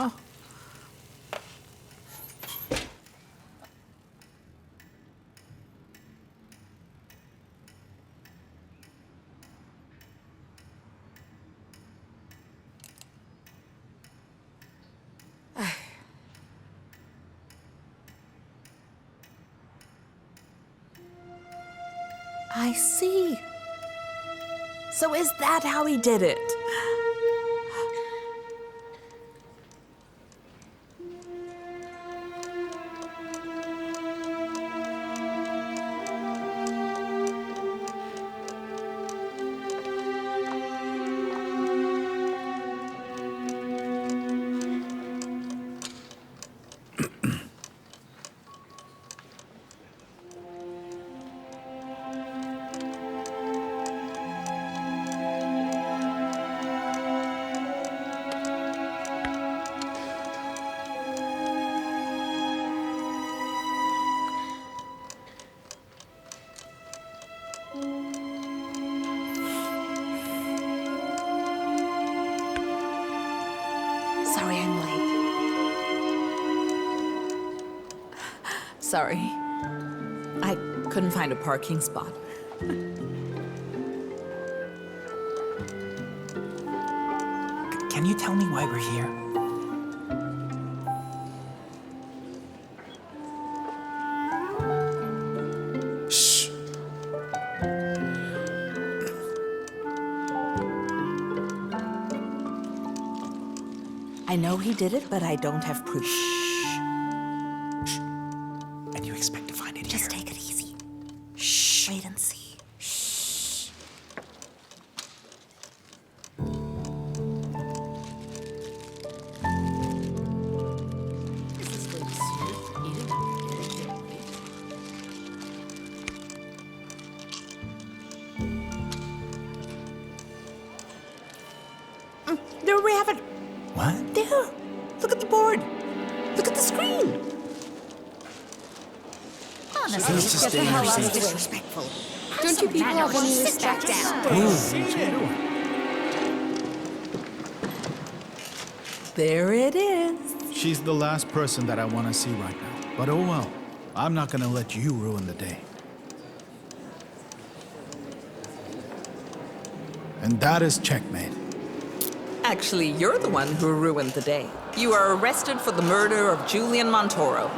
Oh. I see. So is that how he did it? Sorry I'm late. Sorry. I couldn't find a parking spot. Can you tell me why we're here? Shh. I know he did it, but I don't have proof. And you expect to find it Just here? take it easy. Shh. Wait and see. Shh. There we have it. What? There. Look at the board. Look at the screen. Honestly, It's just get the hell out of dangerous. disrespectful. Don't you people have any respect? There it is. She's the last person that I want to see right now. But oh well, I'm not gonna let you ruin the day. And that is checkmate. Actually, you're the one who ruined the day. You are arrested for the murder of Julian Montoro.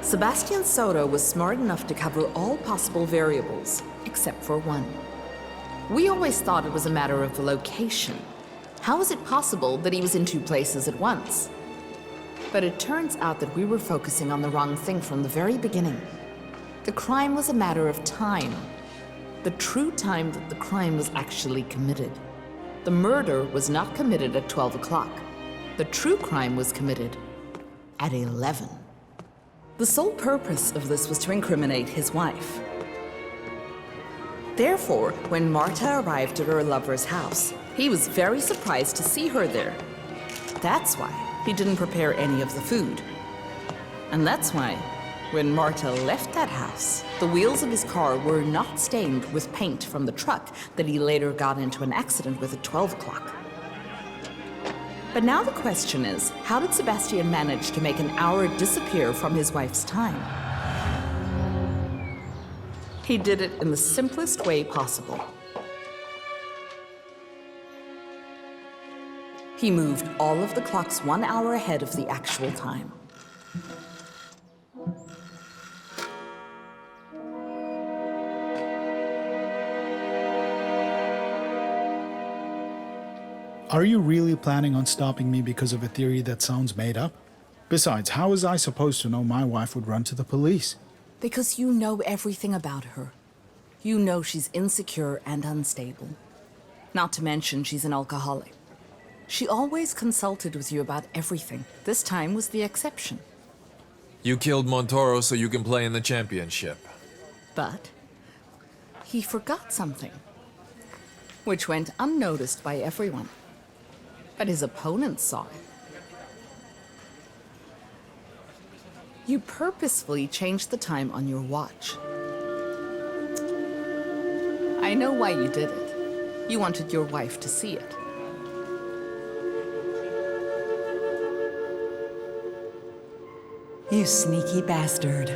Sebastian Soto was smart enough to cover all possible variables, except for one. We always thought it was a matter of location. How is it possible that he was in two places at once? But it turns out that we were focusing on the wrong thing from the very beginning. The crime was a matter of time. The true time that the crime was actually committed. The murder was not committed at 12 o'clock. The true crime was committed at 11. The sole purpose of this was to incriminate his wife. Therefore, when Marta arrived at her lover's house, he was very surprised to see her there. That's why he didn't prepare any of the food. And that's why, when Marta left that house, the wheels of his car were not stained with paint from the truck that he later got into an accident with at 12 o'clock. But now the question is, how did Sebastian manage to make an hour disappear from his wife's time? He did it in the simplest way possible. He moved all of the clocks 1 hour ahead of the actual time. Are you really planning on stopping me because of a theory that sounds made up? Besides, how was I supposed to know my wife would run to the police? Because you know everything about her. You know she's insecure and unstable. Not to mention she's an alcoholic. She always consulted with you about everything. This time was the exception. You killed Montoro so you can play in the championship. But he forgot something, which went unnoticed by everyone. But his opponents saw it. You purposefully changed the time on your watch. I know why you did it. You wanted your wife to see it. You sneaky bastard.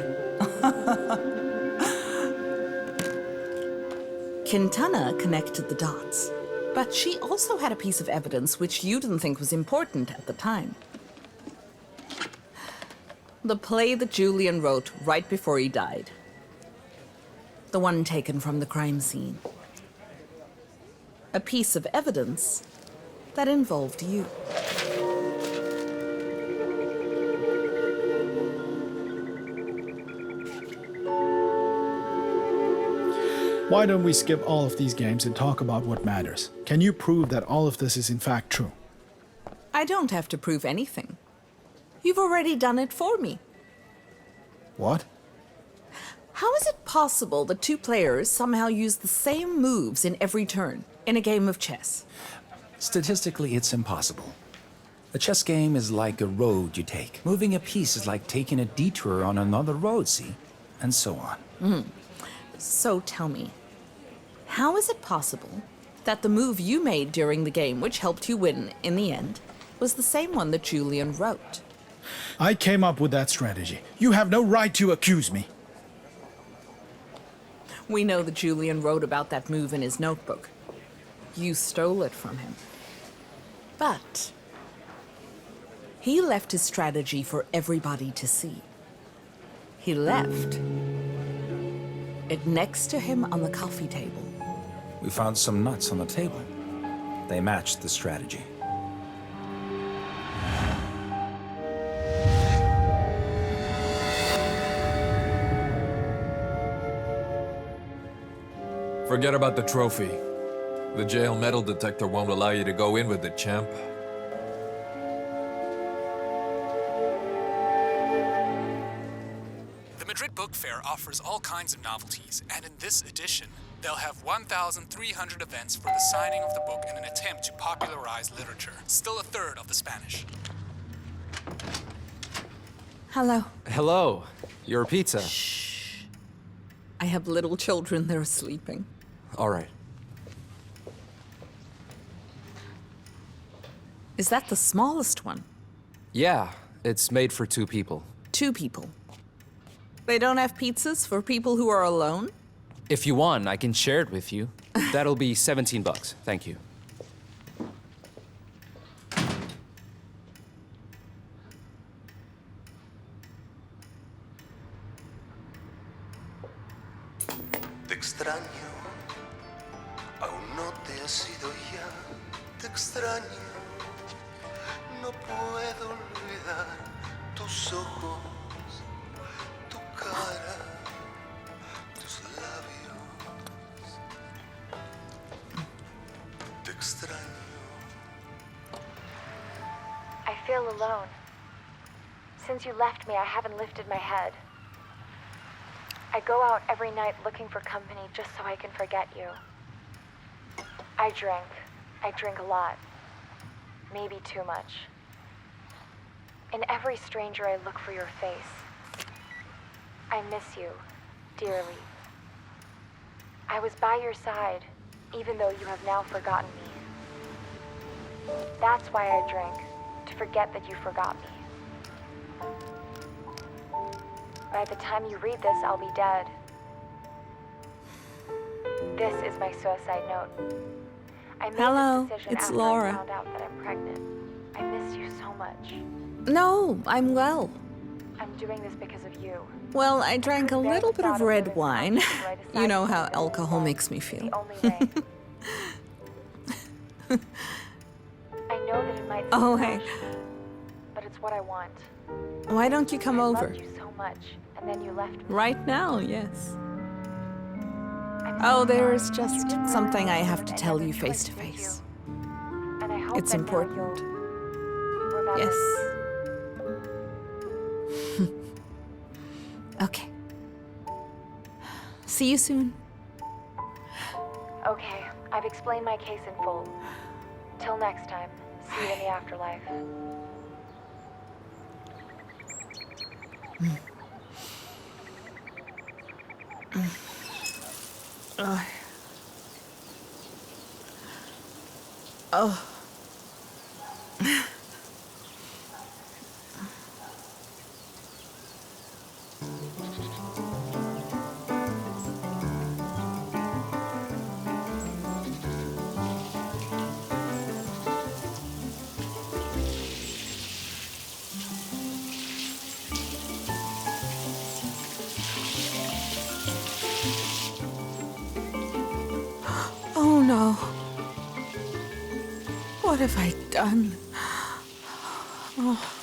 Quintana connected the dots. But she also had a piece of evidence which you didn't think was important at the time. The play that Julian wrote right before he died. The one taken from the crime scene. A piece of evidence that involved you. Why don't we skip all of these games and talk about what matters? Can you prove that all of this is in fact true? I don't have to prove anything. You've already done it for me. What? How is it possible that two players somehow use the same moves in every turn in a game of chess? Statistically, it's impossible. A chess game is like a road you take. Moving a piece is like taking a detour on another road, see? and so on. So tell me, how is it possible that the move you made during the game, which helped you win in the end, was the same one that Julian wrote? I came up with that strategy. You have no right to accuse me. We know that Julian wrote about that move in his notebook. You stole it from him. But he left his strategy for everybody to see. He left it next to him on the coffee table. We found some nuts on the table. They matched the strategy. Forget about the trophy. The jail metal detector won't allow you to go in with it, champ. The Madrid Book Fair offers all kinds of novelties, and in this edition, they'll have 1,300 events for the signing of the book in an attempt to popularize literature, still a third of the Spanish. Hello. Hello. Your pizza. I have little children, they're sleeping. All right. Is that the smallest one? Yeah, it's made for 2 people. 2 people. They don't have pizzas for people who are alone? If you want, I can share it with you. That'll be $17. Thank you. Te extraño, aún no te has ido ya. Te extraño, no puedo olvidar tus ojos, tu cara, tus labios. Te extraño. I feel alone. Since you left me, I haven't lifted my head. I go out every night looking for company just so I can forget you. I drink a lot. Maybe too much. In every stranger, I look for your face. I miss you, dearly. I was by your side, even though you have now forgotten me. That's why I drink, to forget that you forgot me. By the time you read this, I'll be dead. This is my suicide note. I made Hello, this decision it's after Laura. I found out that I'm pregnant. I miss you so much. No, I'm well. I'm doing this because of you. Well, I drank a little bit of red wine. You know how alcohol makes me feel. The only way. I know that it might seem Oh, hey. harsh, but it's what I want. Why don't you come I over? loved you so much, and then you left me. Right now, yes. Oh, there's just something I have to tell you face to face. And I hope It's that now important. you'll remember. Yes. Okay. See you soon. Okay, I've explained my case in full. Till next time, see you in the afterlife. Oh. Oh no. What have I done? Oh.